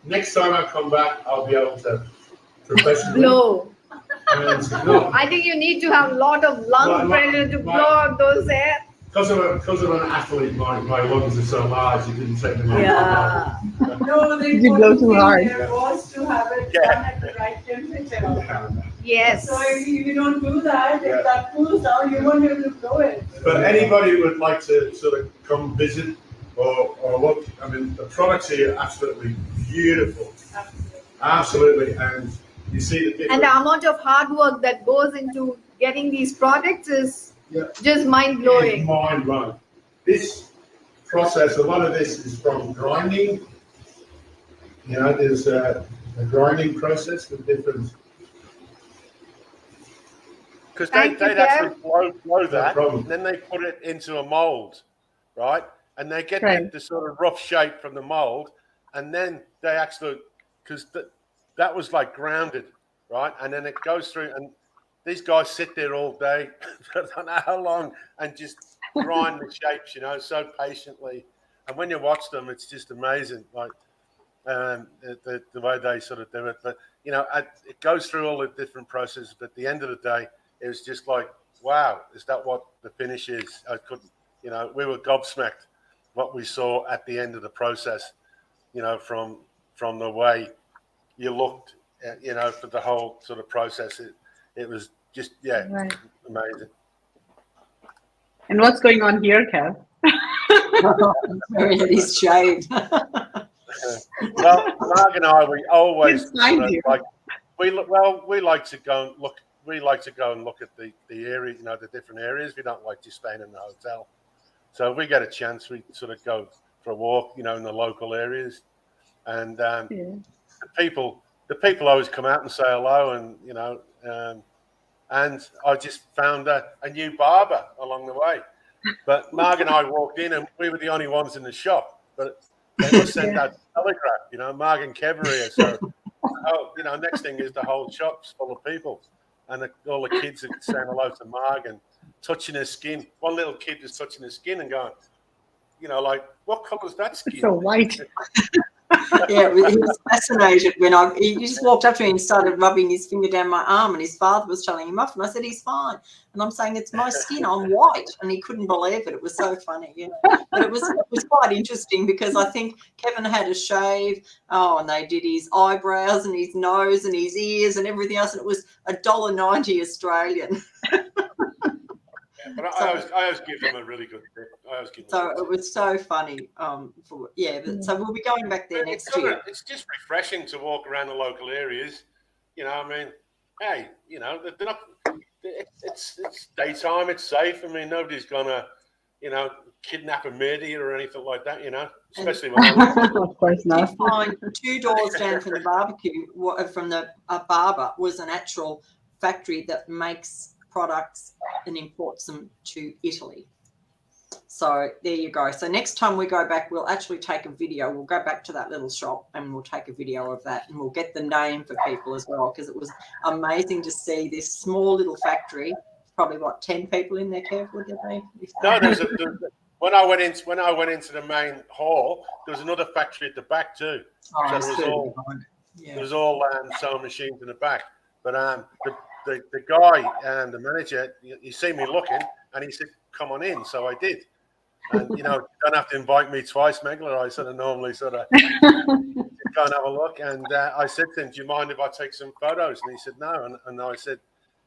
Next time I come back, I'll be able to professionally Blow. And, no, I think you need to have a lot of lung pressure to blow out those air. Because of an athlete, my lungs are so large, you didn't take them out. Yeah. No, the You blow too hard. there was to have it done at the right temperature. Yes. So if you don't do that, Yeah. if that cools down, you won't be able to blow it. But anybody who would like to sort of come visit or look, I mean, the products here are absolutely beautiful. Absolutely. And you see the difference. And the amount of hard work that goes into getting these products is just mind blowing. Mind blowing. This process, a lot of this is from grinding. You know, there's a grinding process with different. Because Thank you, they'd Kev. actually blow that, problem. and then they put it into a mold, right? And they get Right. the sort of rough shape from the mold, and then they actually, because that was like grounded, right? And then it goes through, and these guys sit there all day, I don't know how long, and just grind the shapes, you know, so patiently. And when you watch them, it's just amazing, like the way they sort of do it. But, you know, it goes through all the different processes, but at the end of the day, it was just like, wow, is that what the finish is? I couldn't, you know, we were gobsmacked what we saw at the end of the process, you know, from the way you looked, you know, for the whole sort of process. It was just, yeah, Right. amazing. And what's going on here, Kev? He's shaved. Well, Mark and I, we always It's fine here. like we like to go and look. We like to go and look at the area, you know, the different areas. We don't like just staying in the hotel. So if we get a chance, we sort of go for a walk, you know, in the local areas. And the people always come out and say hello, and you know, and I just found a new barber along the way. But Marg and I walked in, and we were the only ones in the shop. But they must send that telegraph, you know. Marg and Kev are here, so you know, next thing is the whole shop's full of people, and all the kids are saying hello to Marg and touching her skin. One little kid was touching her skin and going, you know, like, what colour's that skin? So white. Yeah, he was fascinated when he just walked up to me and started rubbing his finger down my arm, and his father was telling him off, and I said, he's fine. And I'm saying, it's my skin, I'm white. And he couldn't believe it. It was so funny, you know. But it was quite interesting because I think Kevin had a shave, and they did his eyebrows and his nose and his ears and everything else, and it was $1.90 Australian. But I always give them a really good tip. So it was so funny. So we'll be going back there next year. It's just refreshing to walk around the local areas. You know, I mean, hey, you know, they're not. It's daytime. It's safe. I mean, nobody's gonna, you know, kidnap and murder you or anything like that. You know, especially when Of course not. You find 2 doors down from the barbecue, from the barber, was an actual factory that makes products and imports them to Italy. So there you go. So next time we go back, we'll actually take a video. We'll go back to that little shop and we'll take a video of that, and we'll get the name for people as well, because it was amazing to see this small little factory. Probably 10 people in there, Kev, would there be? no, when I went into the main hall, there was another factory at the back too. Oh, So there was all sewing machines in the back. But the guy and the manager, he seen me looking, and he said, "Come on in." So I did. And you know, you don't have to invite me twice, Megler. I sort of normally go and have a look. And I said to him, "Do you mind if I take some photos?" And he said, "No." And I said,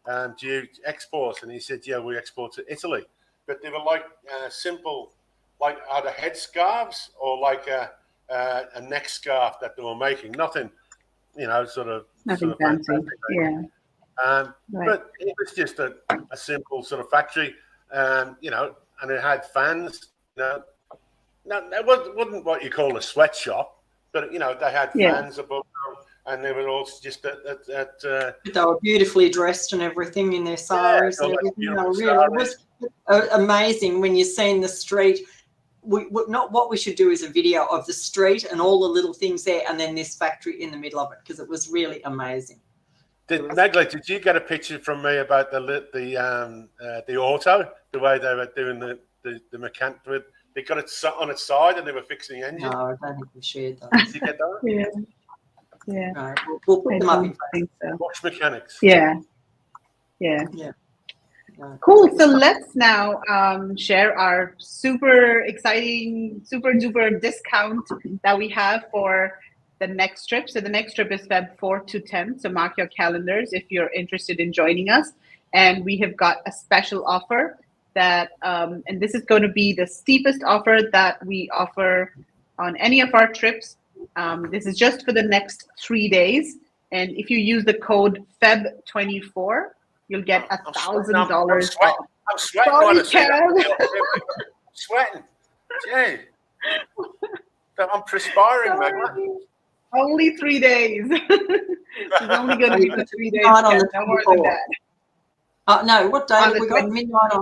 "Do you export?" And he said, "Yeah, we export to Italy." But they were like simple like are the headscarves or like a neck scarf that they were making. Nothing, sort of Nothing fancy. fantastic. Yeah. Right. But it was just a simple sort of factory, and it had fans. No, it wasn't what you call a sweatshop, but they had fans above them, and they were all just at they were beautifully dressed and everything in their saris and everything. It was amazing when you're seeing the street. What we should do is a video of the street and all the little things there, and then this factory in the middle of it, because it was really amazing. Nagla, did you get a picture from me about the auto, the way they were doing the mechanic with? They got it on its side and they were fixing the engine. No, I don't think we shared that. Did you get that? Yeah. No, we'll put them up in think so. Watch mechanics. Yeah. No. Cool. So let's now share our super exciting, super duper discount that we have for the next trip. So the next trip is Feb 4th to 10th. So mark your calendars if you're interested in joining us. And we have got a special offer that, and this is going to be the steepest offer that we offer on any of our trips. This is just for the next 3 days. And if you use the code FEB24, you'll get $1,000 off. I'm sweating. Sorry, Sweating. Gee. I'm perspiring, man. Only 3 days. It's only going to be for 3 days. On No more than that. No, what day On have we the got? Midnight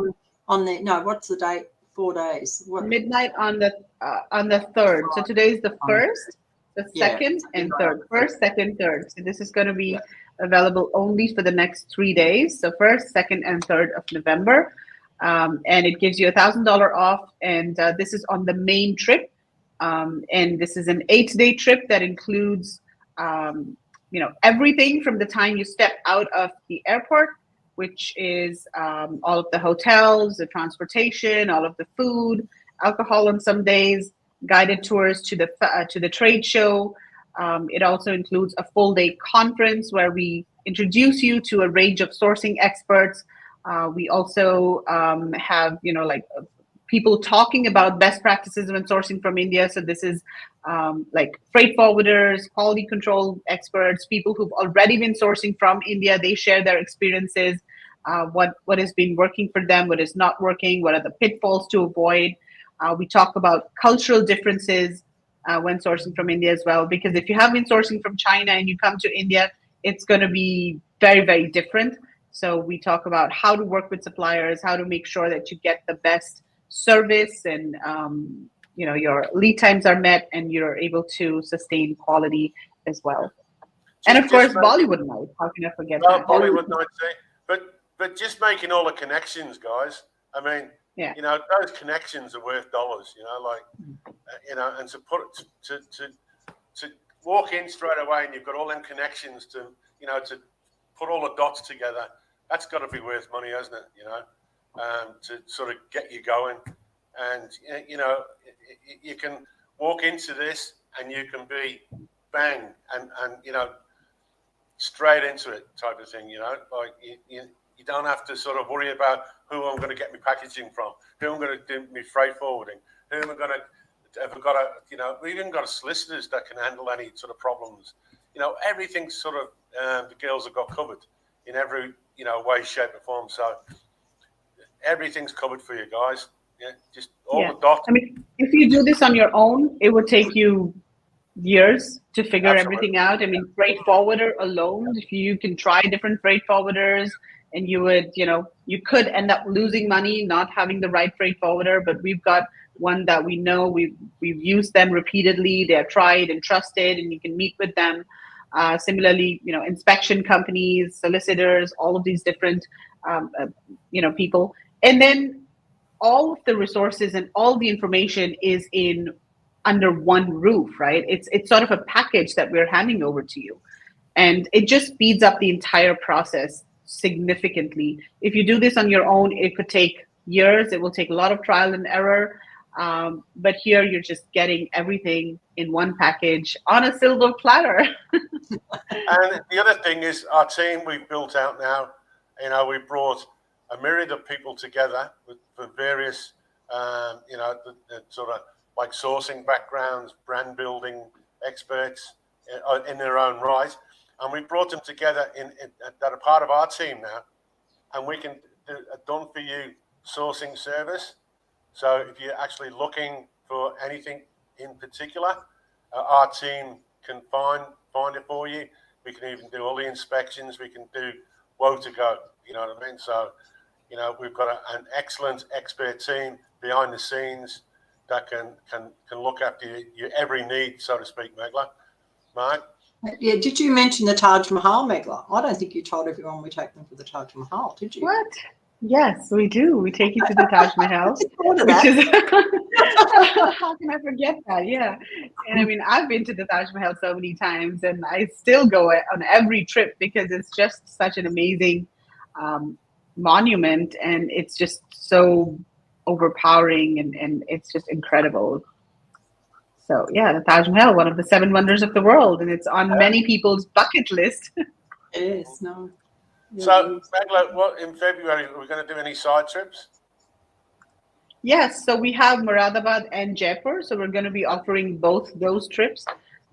on the, no, what's the date? 4 days. What? Midnight on the 3rd. So today's the 1st, the 2nd, and 3rd. 1st, 2nd, 3rd. So this is going to be available only for the next 3 days. So 1st, 2nd, and 3rd of November. And it gives you $1,000 off. And this is on the main trip. And this is an 8-day trip that includes, everything from the time you step out of the airport, which is all of the hotels, the transportation, all of the food, alcohol on some days, guided tours to the trade show. It also includes a full-day conference where we introduce you to a range of sourcing experts. We also have, people talking about best practices when sourcing from India. So this is like freight forwarders, quality control experts, people who've already been sourcing from India. They share their experiences, what has been working for them, what is not working, what are the pitfalls to avoid. We talk about cultural differences when sourcing from India as well, because if you have been sourcing from China and you come to India, it's going to be very, very different. So we talk about how to work with suppliers, how to make sure that you get the best service and your lead times are met and you're able to sustain quality as well. And of course, Bollywood night. How can I forget that? Bollywood night, but just making all the connections, guys. I mean, those connections are worth dollars. And to walk in straight away and you've got all them connections to put all the dots together. That's got to be worth money, hasn't it? To sort of get you going, and you can walk into this and you can be bang and straight into it type of thing. Like you don't have to sort of worry about who I'm going to get my packaging from, who I'm going to do my freight forwarding, who am I going to. Have got we even got solicitors that can handle any sort of problems. Everything's sort of the girls have got covered in every way, shape, or form. So everything's covered for you guys. Yeah, just all the dots. I mean, if you do this on your own, it would take you years to figure everything out. I mean, freight forwarder alone, if you can try different freight forwarders, and you would, you could end up losing money not having the right freight forwarder. But we've got one that we know, we've used them repeatedly. They're tried and trusted, and you can meet with them. Similarly, inspection companies, solicitors, all of these different, people. And then all of the resources and all the information is under one roof, right? It's sort of a package that we're handing over to you. And it just speeds up the entire process significantly. If you do this on your own, it could take years. It will take a lot of trial and error. But here you're just getting everything in one package on a silver platter. And the other thing is our team we've built out now, we brought a myriad of people together for various you know, the sort of like sourcing backgrounds, brand building experts in their own right. And we brought them together that are part of our team now. And we can do a done-for-you sourcing service. So if you're actually looking for anything in particular, our team can find it for you. We can even do all the inspections. We can do woe to go. You know what I mean? So, you know, we've got an excellent expert team behind the scenes that can look after your every need, so to speak, Megla. Mark? Yeah, did you mention the Taj Mahal, Megla? I don't think you told everyone we take them for the Taj Mahal, did you? What? Yes, we do. We take you to the Taj Mahal, Thought of which that. is how can I forget that? Yeah, and I mean I've been to the Taj Mahal so many times, and I still go on every trip because it's just such an amazing monument, and it's just so overpowering, and it's just incredible. So yeah, the Taj Mahal, one of the 7 wonders of the world, and it's on many people's bucket list. Yes, no. So, Megla, what in February are we going to do any side trips? Yes, so we have Moradabad and Jaipur, so we're going to be offering both those trips.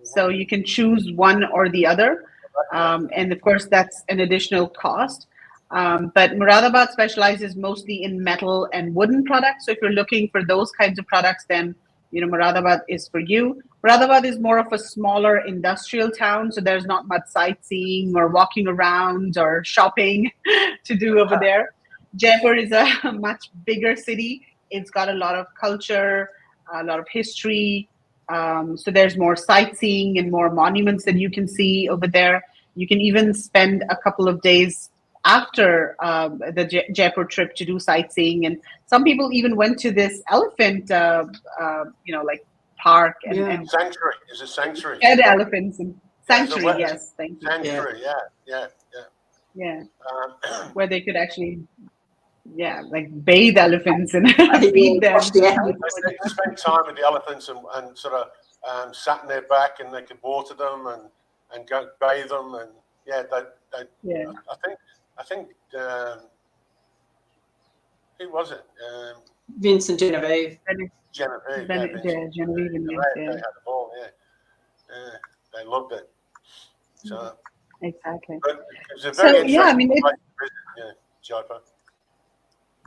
So you can choose one or the other, and of course that's an additional cost. But Moradabad specializes mostly in metal and wooden products. So if you're looking for those kinds of products, then you know Moradabad is for you. Moradabad is more of a smaller industrial town, so there's not much sightseeing or walking around or shopping to do over there. Jaipur is a much bigger city. It's got a lot of culture, a lot of history. So there's more sightseeing and more monuments that you can see over there. You can even spend a couple of days after the Jaipur trip to do sightseeing. And some people even went to this elephant, you know, like park and Sanctuary. Is it sanctuary? Fed elephants and sanctuary. Yes, thank you. Sanctuary. Yeah. Where they could actually, like bathe elephants and feed them. They spent time with the elephants and sort of sat in their back, and they could water them and go bathe them, and I think who was it? Vincent Genevieve. Genevieve. Genevieve and they had the ball. They loved it. So exactly. But it was a very interesting place to visit, Jaipur.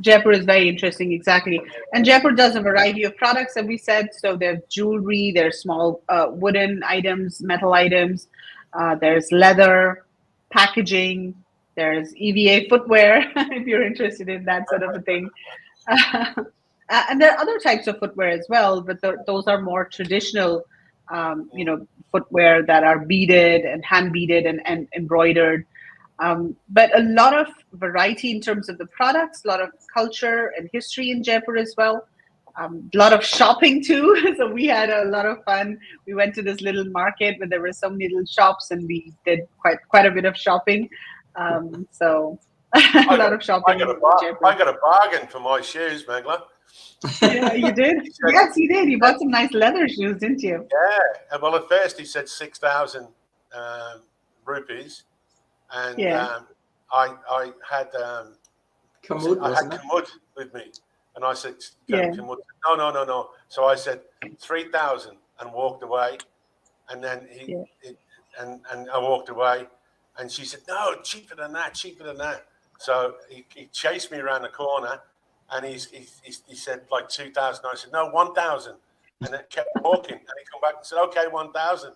Jaipur is very interesting, exactly. And Jaipur does a variety of products, as we said. So there's jewelry, there's small wooden items, metal items, there's leather, packaging, there's EVA footwear, if you're interested in that sort of a thing. And there are other types of footwear as well, but those are more traditional, you know, footwear that are beaded and hand beaded and embroidered. But a lot of variety in terms of the products, a lot of culture and history in Jaipur as well. A lot of shopping too. So we had a lot of fun. We went to this little market where there were so many little shops, and we did quite a bit of shopping. So a lot of shopping. I got a bargain for my shoes, Megla. Yeah, you did? Yes, you did. You bought some nice leather shoes, didn't you? Yeah. Well, at first he said 6,000 rupees. And I had Kamud with me, and I said, Kamud, no. So I said 3,000 and walked away, and then and I walked away, and she said, no, cheaper than that. So he chased me around the corner, and he said like 2,000. I said no, 1,000, and then kept walking, and he come back and said okay, 1,000.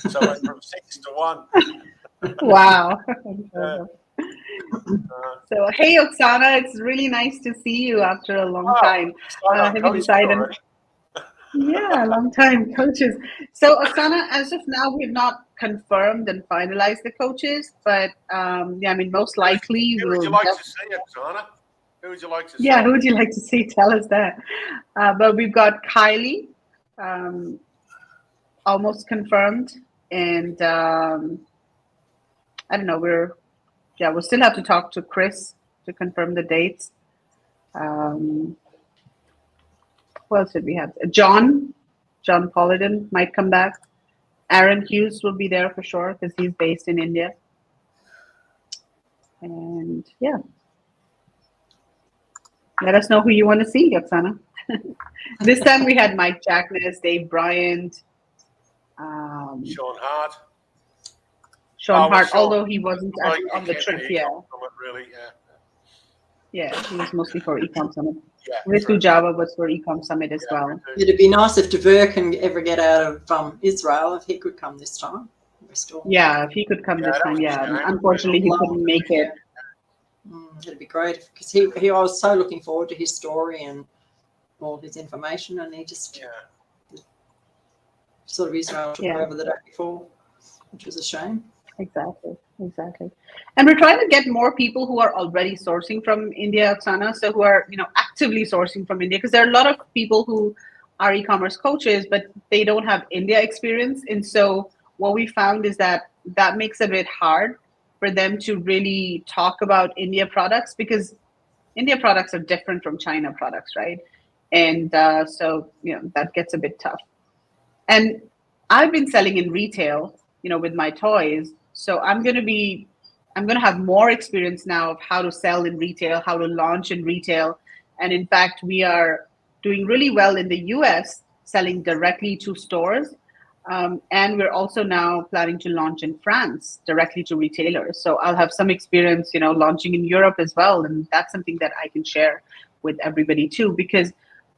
So I went from 6 to 1. Wow. So hey Oksana, it's really nice to see you after a long time. Have you decided? Yeah, a long time, coaches. So Oksana, as of now, we've not confirmed and finalized the coaches, but I mean, most likely who would you like to see, Oksana? Who would you like to see? Yeah, who would you like to see? Tell us that. But we've got Kylie, almost confirmed, and I don't know. We'll still have to talk to Chris to confirm the dates. Who else did we have? John Polidon might come back. Aaron Hughes will be there for sure because he's based in India. And let us know who you want to see, Oksana. This time we had Mike Jackness, Dave Bryant, Sean Hart. Sean Hart, Sean. although he wasn't actually on the trip. Yeah. Really, Yeah, he was mostly for Ecom Summit. Yeah, Ritu Java was for Ecom Summit as well. It'd be nice if Dever can ever get out of Israel, if he could come this time. Yeah, if he could come this time, yeah. Unfortunately, he couldn't make it. It'd be great because he I was so looking forward to his story and all his information, and he just sort of Israel took over the day before, which was a shame. Exactly. And we're trying to get more people who are already sourcing from India, Oksana, so who are, actively sourcing from India, because there are a lot of people who are e-commerce coaches, but they don't have India experience. And so what we found is that makes it a bit hard for them to really talk about India products, because India products are different from China products, right? And so, that gets a bit tough. And I've been selling in retail, with my toys. So I'm going to have more experience now of how to sell in retail, how to launch in retail. And in fact, we are doing really well in the US, selling directly to stores. And we're also now planning to launch in France directly to retailers. So I'll have some experience, launching in Europe as well. And that's something that I can share with everybody too, because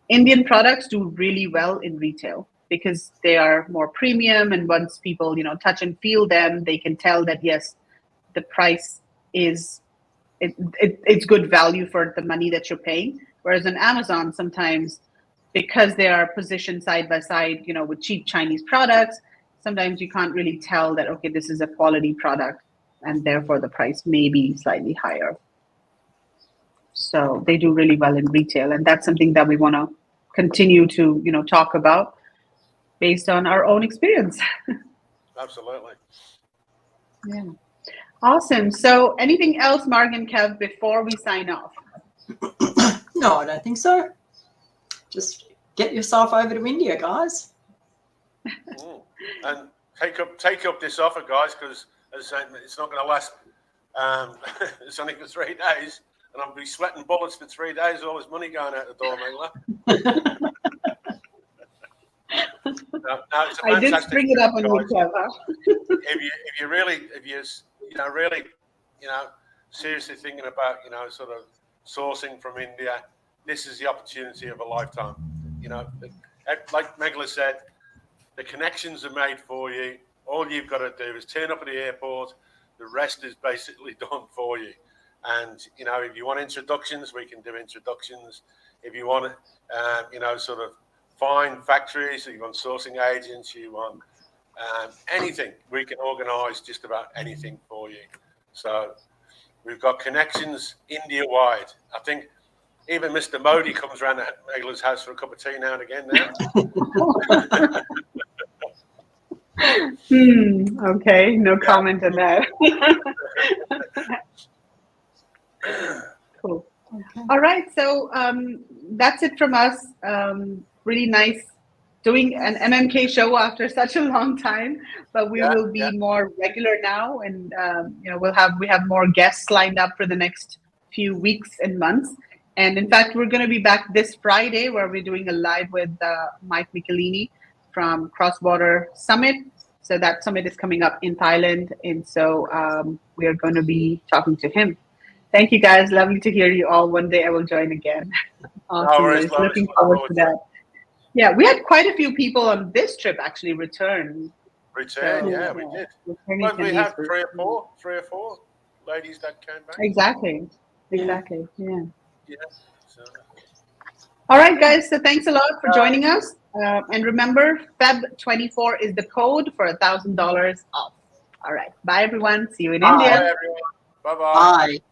Indian products do really well in retail, because they are more premium, and once people touch and feel them, they can tell that yes, the price is it's good value for the money that you're paying. Whereas on Amazon, sometimes because they are positioned side by side, with cheap Chinese products, sometimes you can't really tell that okay, this is a quality product, and therefore the price may be slightly higher. So they do really well in retail, and that's something that we want to continue to talk about, based on our own experience. Absolutely. Yeah. Awesome. So anything else, Mark and Kev, before we sign off? No, I don't think so. Just get yourself over to India, guys. And take up this offer, guys, because as I said, it's not going to last. It's only for 3 days, and I'll be sweating bullets for 3 days. All this money going out the door, Megla. No, I did bring it up on you, Kev. If you really seriously thinking about sort of sourcing from India, this is the opportunity of a lifetime. Like Megla said, the connections are made for you. All you've got to do is turn up at the airport. The rest is basically done for you. And if you want introductions, we can do introductions. If you want sort of find factories, you want sourcing agents, you want anything, we can organise just about anything for you. So we've got connections India-wide. I think even Mr. Modi comes around at Megla's house for a cup of tea now and again now. Okay, no comment on that. Cool. Okay. All right, so that's it from us. Really nice doing an MMK show after such a long time, but we will be more regular now, and we have more guests lined up for the next few weeks and months. And in fact, we're going to be back this Friday, where we're doing a live with Mike Michelini from Cross Border Summit. So that summit is coming up in Thailand, and so we are going to be talking to him. Thank you, guys. Lovely to hear you all. One day I will join again. Awesome. Looking forward to that. Yeah, we had quite a few people on this trip actually return. We did. Well, we had three or four ladies that came back. Exactly. Yeah. So. All right, guys. So thanks a lot for joining us. And remember, Feb 24 is the code for $1,000 off. All right. Bye, everyone. See you in India. Bye, everyone. Bye-bye. Bye.